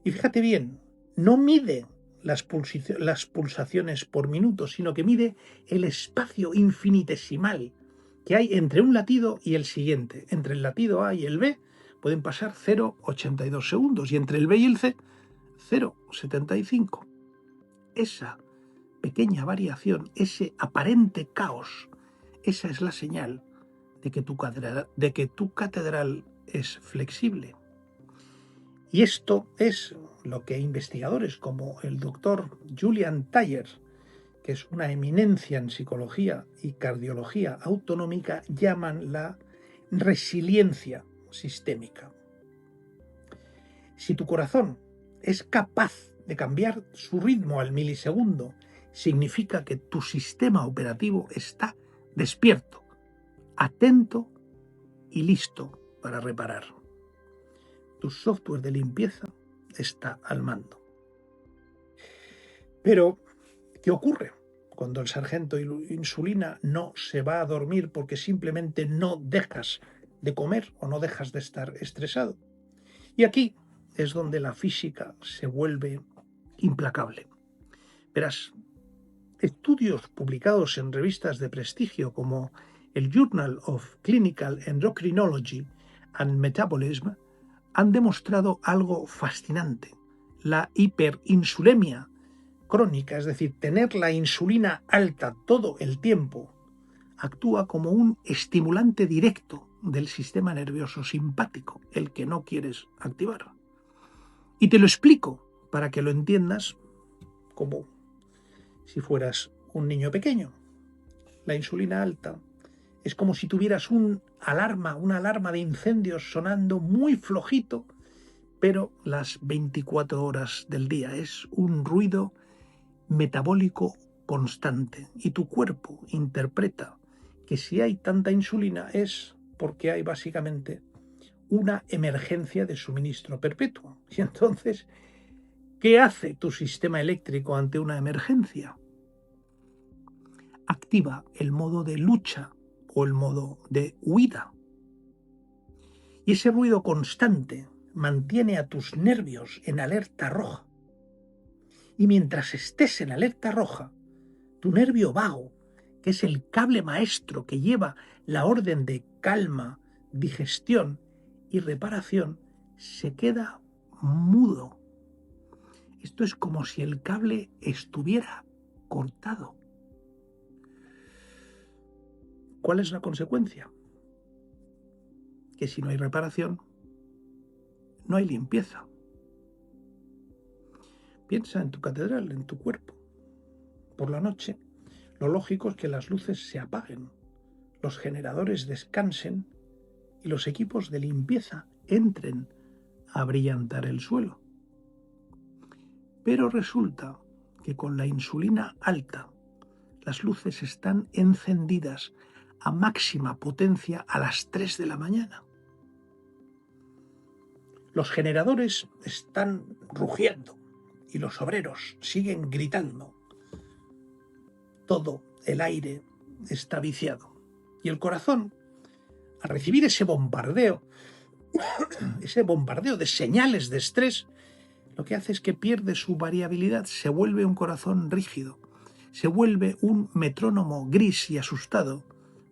Y fíjate bien, no mide las pulsaciones por minuto, sino que mide el espacio infinitesimal que hay entre un latido y el siguiente. Entre el latido A y el B pueden pasar 0,82 segundos y entre el B y el C 0,75. Esa pequeña variación, ese aparente caos, esa es la señal de que tu catedral es flexible. Y esto es lo que investigadores como el doctor Julian Thayer, que es una eminencia en psicología y cardiología autonómica, llaman la resiliencia sistémica. Si tu corazón es capaz de cambiar su ritmo al milisegundo, significa que tu sistema operativo está despierto, atento y listo para reparar. Tu software de limpieza está al mando. Pero, ¿qué ocurre cuando el sargento insulina no se va a dormir porque simplemente no dejas de comer o no dejas de estar estresado? Y aquí es donde la física se vuelve implacable. Verás, estudios publicados en revistas de prestigio como el Journal of Clinical Endocrinology and Metabolism han demostrado algo fascinante. La hiperinsulemia crónica, es decir, tener la insulina alta todo el tiempo, actúa como un estimulante directo del sistema nervioso simpático, el que no quieres activar. Y te lo explico para que lo entiendas como si fueras un niño pequeño. La insulina alta es como si tuvieras una alarma de incendios sonando muy flojito, pero las 24 horas del día. Es un ruido metabólico constante y tu cuerpo interpreta que si hay tanta insulina es porque hay básicamente una emergencia de suministro perpetuo. Y entonces, ¿qué hace tu sistema eléctrico ante una emergencia? Activa el modo de lucha o el modo de huida. Y ese ruido constante mantiene a tus nervios en alerta roja. Y mientras estés en alerta roja, tu nervio vago, que es el cable maestro que lleva la orden de calma, digestión y reparación, se queda mudo. Esto es como si el cable estuviera cortado. ¿Cuál es la consecuencia? Que si no hay reparación, no hay limpieza. Piensa en tu catedral, en tu cuerpo. Por la noche, lo lógico es que las luces se apaguen, los generadores descansen y los equipos de limpieza entren a brillantar el suelo. Pero resulta que con la insulina alta, las luces están encendidas a máxima potencia a las 3 de la mañana. Los generadores están rugiendo y los obreros siguen gritando. Todo el aire está viciado. Y el corazón, al recibir ese bombardeo de señales de estrés, lo que hace es que pierde su variabilidad, se vuelve un corazón rígido, se vuelve un metrónomo gris y asustado,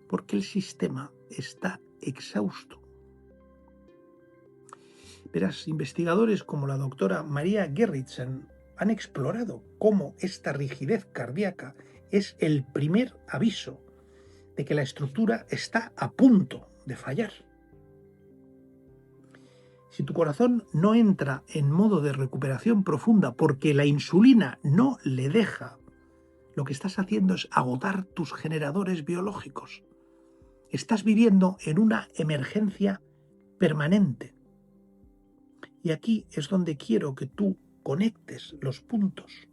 porque el sistema está exhausto. Verás, investigadores como la doctora María Gerritsen han explorado cómo esta rigidez cardíaca es el primer aviso de que la estructura está a punto de fallar. Si tu corazón no entra en modo de recuperación profunda porque la insulina no le deja, lo que estás haciendo es agotar tus generadores biológicos. Estás viviendo en una emergencia permanente. Y aquí es donde quiero que tú conectes los puntos.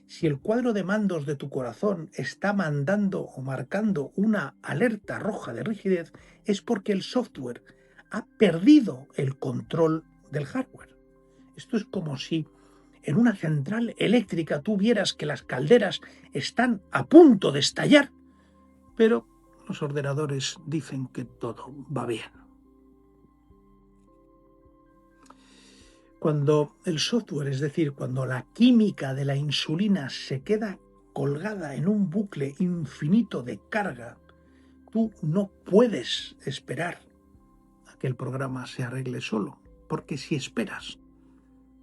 Si el cuadro de mandos de tu corazón está mandando o marcando una alerta roja de rigidez, es porque el software ha perdido el control del hardware. Esto es como si en una central eléctrica tú vieras que las calderas están a punto de estallar, pero los ordenadores dicen que todo va bien. Cuando el software, es decir, cuando la química de la insulina se queda colgada en un bucle infinito de carga, tú no puedes esperar a que el programa se arregle solo, porque si esperas,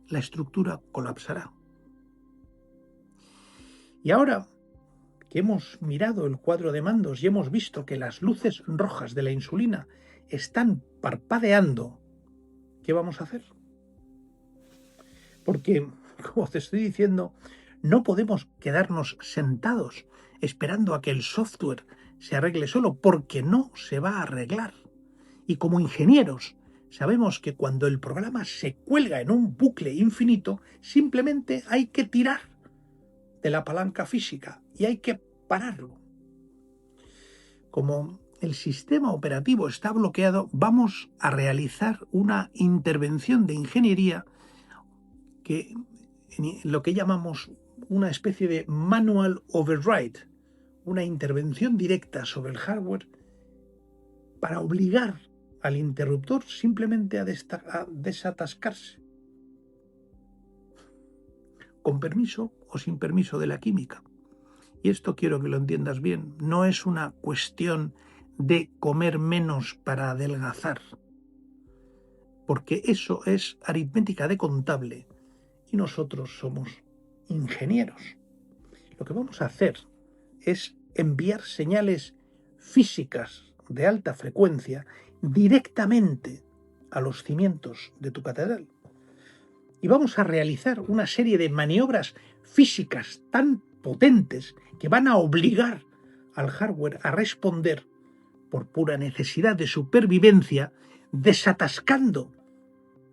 la estructura colapsará. Y ahora que hemos mirado el cuadro de mandos y hemos visto que las luces rojas de la insulina están parpadeando, ¿qué vamos a hacer? Porque, como te estoy diciendo, no podemos quedarnos sentados esperando a que el software se arregle solo, porque no se va a arreglar. Y como ingenieros, sabemos que cuando el programa se cuelga en un bucle infinito, simplemente hay que tirar de la palanca física y hay que pararlo. Como el sistema operativo está bloqueado, vamos a realizar una intervención de ingeniería que lo que llamamos una especie de manual override, una intervención directa sobre el hardware para obligar al interruptor simplemente a desatascarse, con permiso o sin permiso de la química. Y esto quiero que lo entiendas bien, no es una cuestión de comer menos para adelgazar, porque eso es aritmética de contable y nosotros somos ingenieros. Lo que vamos a hacer es enviar señales físicas de alta frecuencia directamente a los cimientos de tu catedral. Y vamos a realizar una serie de maniobras físicas tan potentes que van a obligar al hardware a responder por pura necesidad de supervivencia, desatascando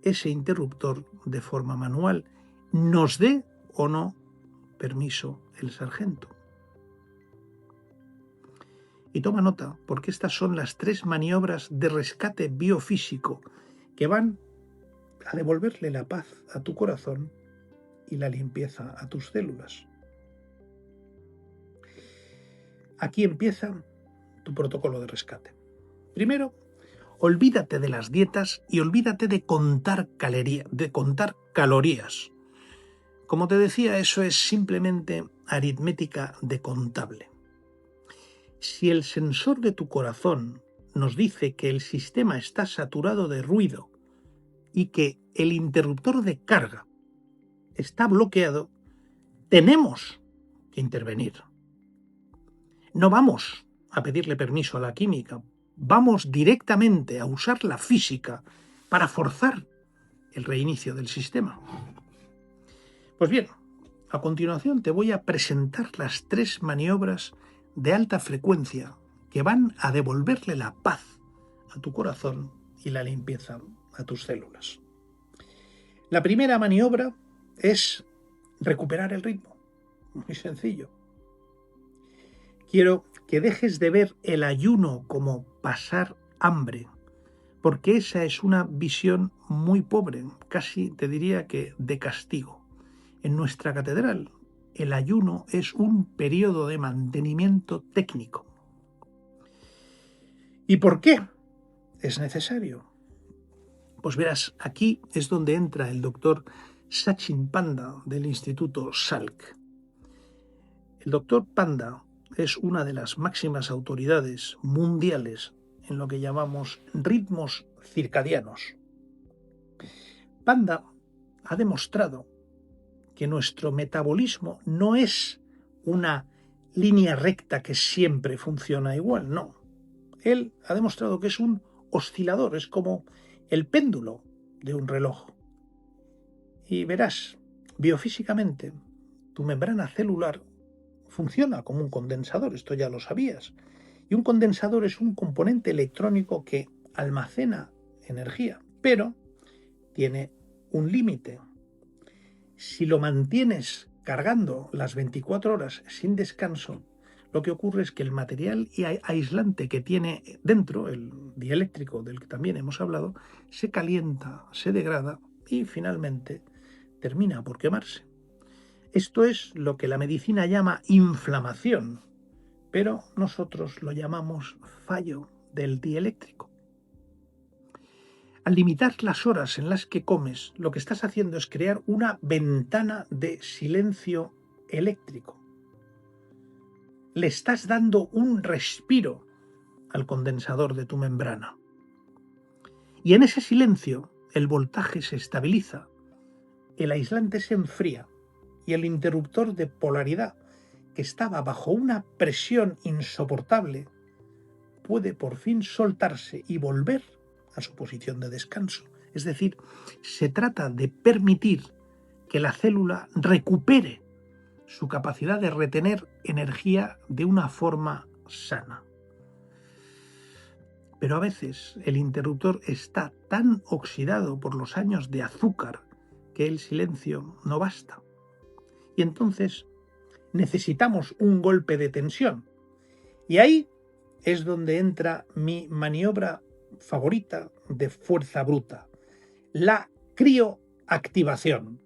ese interruptor de forma manual, nos dé o no permiso el sargento. Y toma nota, porque estas son las 3 maniobras de rescate biofísico que van a devolverle la paz a tu corazón y la limpieza a tus células. Aquí empieza tu protocolo de rescate. Primero, olvídate de las dietas y olvídate de contar calorías. Como te decía, eso es simplemente aritmética de contable. Si el sensor de tu corazón nos dice que el sistema está saturado de ruido y que el interruptor de carga está bloqueado, tenemos que intervenir. No vamos a pedirle permiso a la química, vamos directamente a usar la física para forzar el reinicio del sistema. Pues bien, a continuación te voy a presentar las 3 maniobras de alta frecuencia que van a devolverle la paz a tu corazón y la limpieza a tus células. La primera maniobra es recuperar el ritmo. Muy sencillo. Quiero que dejes de ver el ayuno como pasar hambre, porque esa es una visión muy pobre, casi te diría que de castigo. En nuestra catedral, el ayuno es un periodo de mantenimiento técnico. ¿Y por qué es necesario? Pues verás, aquí es donde entra el doctor Sachin Panda del Instituto Salk. El doctor Panda es una de las máximas autoridades mundiales en lo que llamamos ritmos circadianos. Panda ha demostrado que nuestro metabolismo no es una línea recta que siempre funciona igual, no. Él ha demostrado que es un oscilador, es como el péndulo de un reloj. Y verás, biofísicamente, tu membrana celular funciona como un condensador, esto ya lo sabías. Y un condensador es un componente electrónico que almacena energía, pero tiene un límite. Si lo mantienes cargando las 24 horas sin descanso, lo que ocurre es que el material aislante que tiene dentro, el dieléctrico del que también hemos hablado, se calienta, se degrada y finalmente termina por quemarse. Esto es lo que la medicina llama inflamación, pero nosotros lo llamamos fallo del dieléctrico. Al limitar las horas en las que comes, lo que estás haciendo es crear una ventana de silencio eléctrico. Le estás dando un respiro al condensador de tu membrana. Y en ese silencio el voltaje se estabiliza, el aislante se enfría y el interruptor de polaridad, que estaba bajo una presión insoportable, puede por fin soltarse y volver a su posición de descanso. Es decir, se trata de permitir que la célula recupere su capacidad de retener energía de una forma sana. Pero a veces el interruptor está tan oxidado por los años de azúcar que el silencio no basta. Y entonces necesitamos un golpe de tensión. Y ahí es donde entra mi maniobra favorita de fuerza bruta, la crioactivación,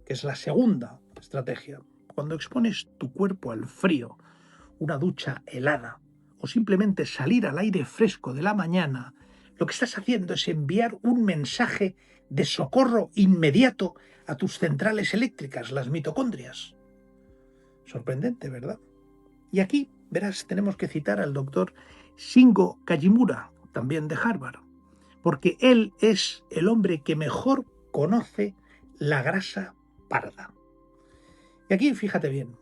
que es la segunda estrategia. Cuando expones tu cuerpo al frío, una ducha helada o simplemente salir al aire fresco de la mañana, lo que estás haciendo es enviar un mensaje de socorro inmediato a tus centrales eléctricas, las mitocondrias. Sorprendente, ¿verdad? Y aquí, verás, tenemos que citar al doctor Shingo Kajimura, también de Harvard, porque él es el hombre que mejor conoce la grasa parda. Y aquí, fíjate bien,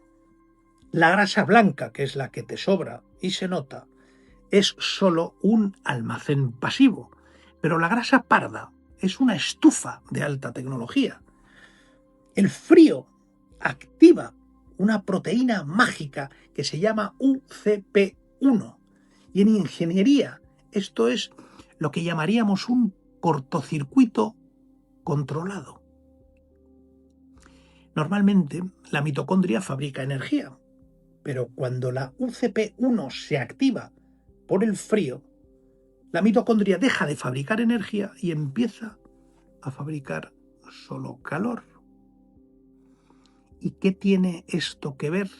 la grasa blanca, que es la que te sobra y se nota, es solo un almacén pasivo, pero la grasa parda es una estufa de alta tecnología. El frío activa una proteína mágica que se llama UCP1. Y en ingeniería esto es lo que llamaríamos un cortocircuito controlado. Normalmente la mitocondria fabrica energía, pero cuando la UCP1 se activa por el frío, la mitocondria deja de fabricar energía y empieza a fabricar solo calor. ¿Y qué tiene esto que ver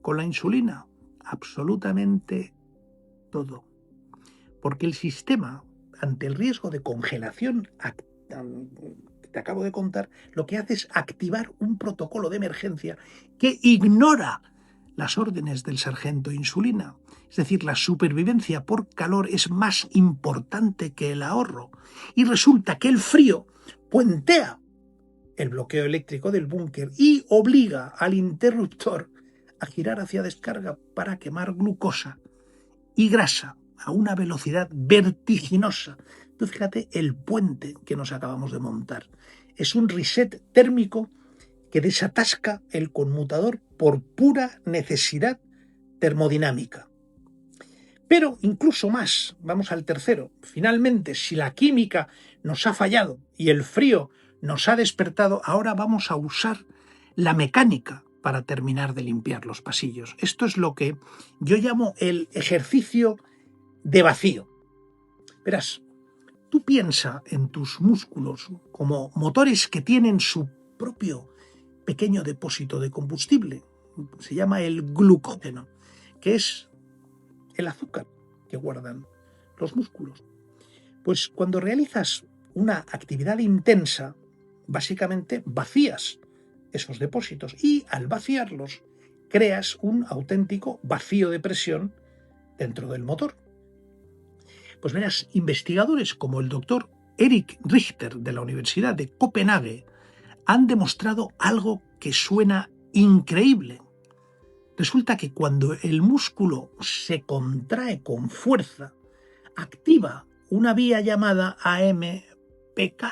con la insulina? Absolutamente todo. Porque el sistema, ante el riesgo de congelación que te acabo de contar, lo que hace es activar un protocolo de emergencia que ignora las órdenes del sargento insulina. Es decir, la supervivencia por calor es más importante que el ahorro. Y resulta que el frío puentea el bloqueo eléctrico del búnker y obliga al interruptor a girar hacia descarga para quemar glucosa y grasa a una velocidad vertiginosa. Tú fíjate el puente que nos acabamos de montar. Es un reset térmico que desatasca el conmutador por pura necesidad termodinámica. Pero incluso más, vamos al tercero. Finalmente, si la química nos ha fallado y el frío nos ha despertado, ahora vamos a usar la mecánica para terminar de limpiar los pasillos. Esto es lo que yo llamo el ejercicio de vacío. Verás, tú piensa en tus músculos como motores que tienen su propio pequeño depósito de combustible. Se llama el glucógeno, que es el azúcar que guardan los músculos. Pues cuando realizas una actividad intensa, básicamente vacías esos depósitos y al vaciarlos creas un auténtico vacío de presión dentro del motor. Pues verás, investigadores como el doctor Erik Richter de la Universidad de Copenhague han demostrado algo que suena increíble. Resulta que cuando el músculo se contrae con fuerza, activa una vía llamada AMPK.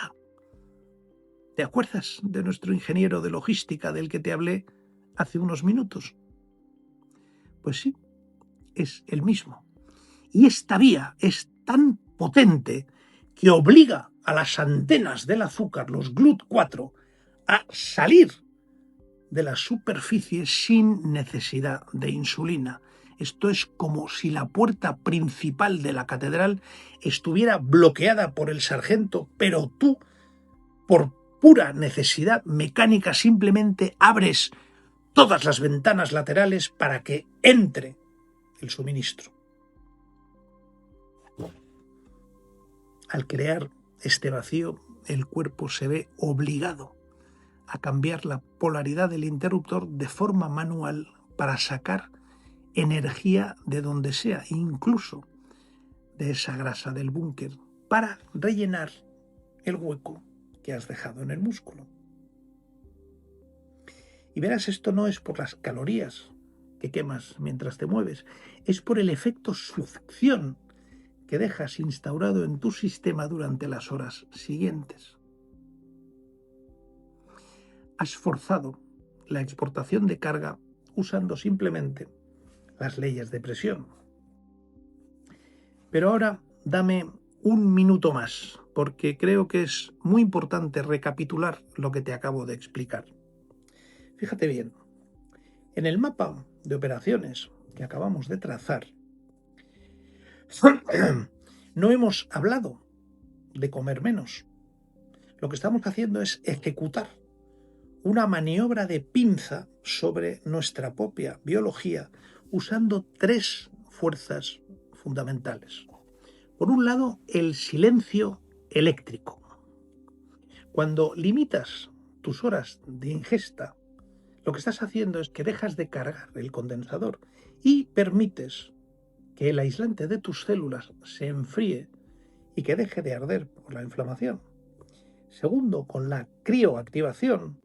¿Te acuerdas de nuestro ingeniero de logística del que te hablé hace unos minutos? Pues sí, es el mismo. Y esta vía es tan potente que obliga a las antenas del azúcar, los GLUT4, a salir de la superficie sin necesidad de insulina. Esto es como si la puerta principal de la catedral estuviera bloqueada por el sargento, pero tú, por pura necesidad mecánica, simplemente abres todas las ventanas laterales para que entre el suministro. Al crear este vacío, el cuerpo se ve obligado a cambiar la polaridad del interruptor de forma manual para sacar energía de donde sea, incluso de esa grasa del búnker, para rellenar el hueco que has dejado en el músculo. Y verás, esto no es por las calorías que quemas mientras te mueves, es por el efecto succión que dejas instaurado en tu sistema durante las horas siguientes. has forzado la exportación de carga usando simplemente las leyes de presión. Pero ahora dame un minuto más, porque creo que es muy importante recapitular lo que te acabo de explicar. Fíjate bien, en el mapa de operaciones que acabamos de trazar, no hemos hablado de comer menos. Lo que estamos haciendo es ejecutar una maniobra de pinza sobre nuestra propia biología usando tres fuerzas fundamentales. Por un lado, el silencio eléctrico. Cuando limitas tus horas de ingesta, lo que estás haciendo es que dejas de cargar el condensador y permites que el aislante de tus células se enfríe y que deje de arder por la inflamación. Segundo, con la crioactivación,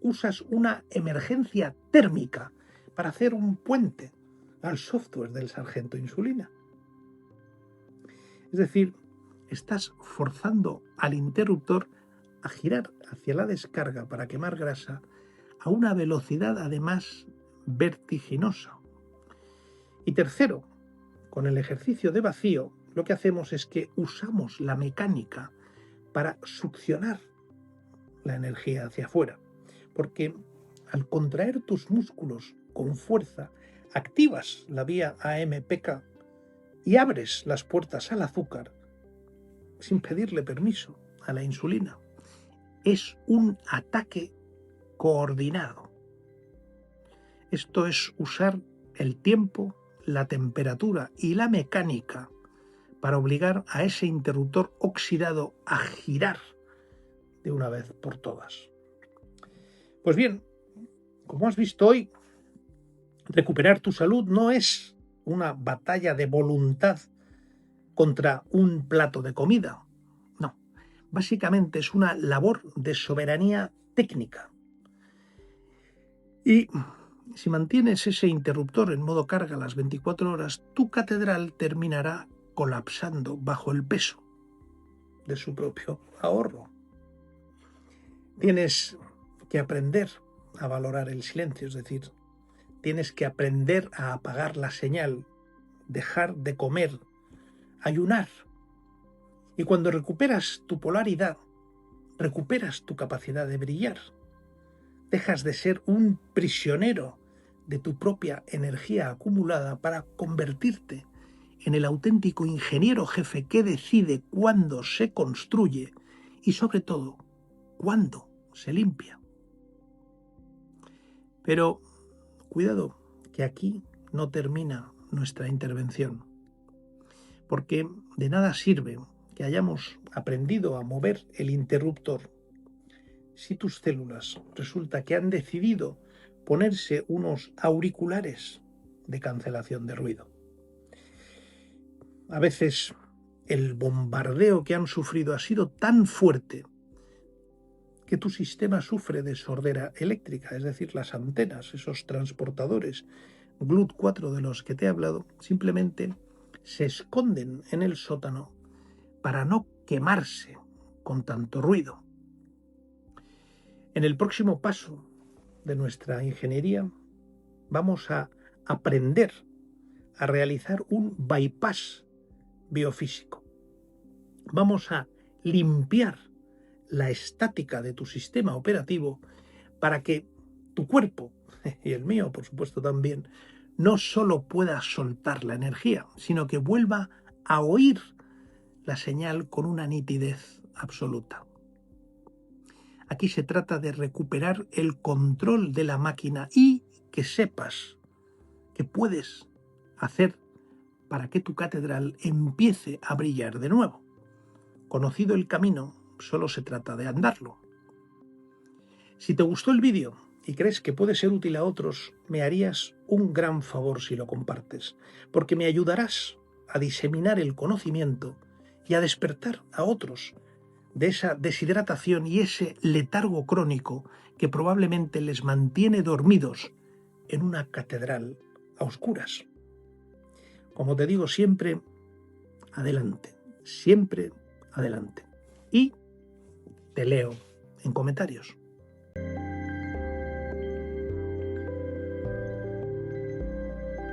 usas una emergencia térmica para hacer un puente al software del sargento insulina. Es decir, estás forzando al interruptor a girar hacia la descarga para quemar grasa a una velocidad además vertiginosa. Y tercero, con el ejercicio de vacío, lo que hacemos es que usamos la mecánica para succionar la energía hacia afuera, porque al contraer tus músculos con fuerza, activas la vía AMPK y abres las puertas al azúcar sin pedirle permiso a la insulina. Es un ataque coordinado. Esto es usar el tiempo, la temperatura y la mecánica para obligar a ese interruptor oxidado a girar de una vez por todas. Pues bien, como has visto hoy, recuperar tu salud no es una batalla de voluntad contra un plato de comida. No, básicamente es una labor de soberanía técnica. Y si mantienes ese interruptor en modo carga las 24 horas, tu catedral terminará colapsando bajo el peso de su propio ahorro. Tienes que aprender a valorar el silencio, es decir, tienes que aprender a apagar la señal, dejar de comer, ayunar. Y cuando recuperas tu polaridad, recuperas tu capacidad de brillar. Dejas de ser un prisionero de tu propia energía acumulada para convertirte en el auténtico ingeniero jefe que decide cuándo se construye y sobre todo cuándo se limpia. Pero cuidado, que aquí no termina nuestra intervención, porque de nada sirve que hayamos aprendido a mover el interruptor si tus células resulta que han decidido ponerse unos auriculares de cancelación de ruido. A veces el bombardeo que han sufrido ha sido tan fuerte que tu sistema sufre de sordera eléctrica, es decir, las antenas, esos transportadores GLUT4 de los que te he hablado, simplemente se esconden en el sótano para no quemarse con tanto ruido. En el próximo paso de nuestra ingeniería vamos a aprender a realizar un bypass biofísico. Vamos a limpiar la estática de tu sistema operativo para que tu cuerpo, y el mío por supuesto también, no solo pueda soltar la energía, sino que vuelva a oír la señal con una nitidez absoluta. Aquí se trata de recuperar el control de la máquina y que sepas que puedes hacer para que tu catedral empiece a brillar de nuevo. Conocido el camino, solo se trata de andarlo. Si te gustó el vídeo y crees que puede ser útil a otros, me harías un gran favor si lo compartes, porque me ayudarás a diseminar el conocimiento y a despertar a otros de esa deshidratación y ese letargo crónico que probablemente les mantiene dormidos en una catedral a oscuras. Como te digo siempre, adelante, siempre adelante. Y te leo en comentarios.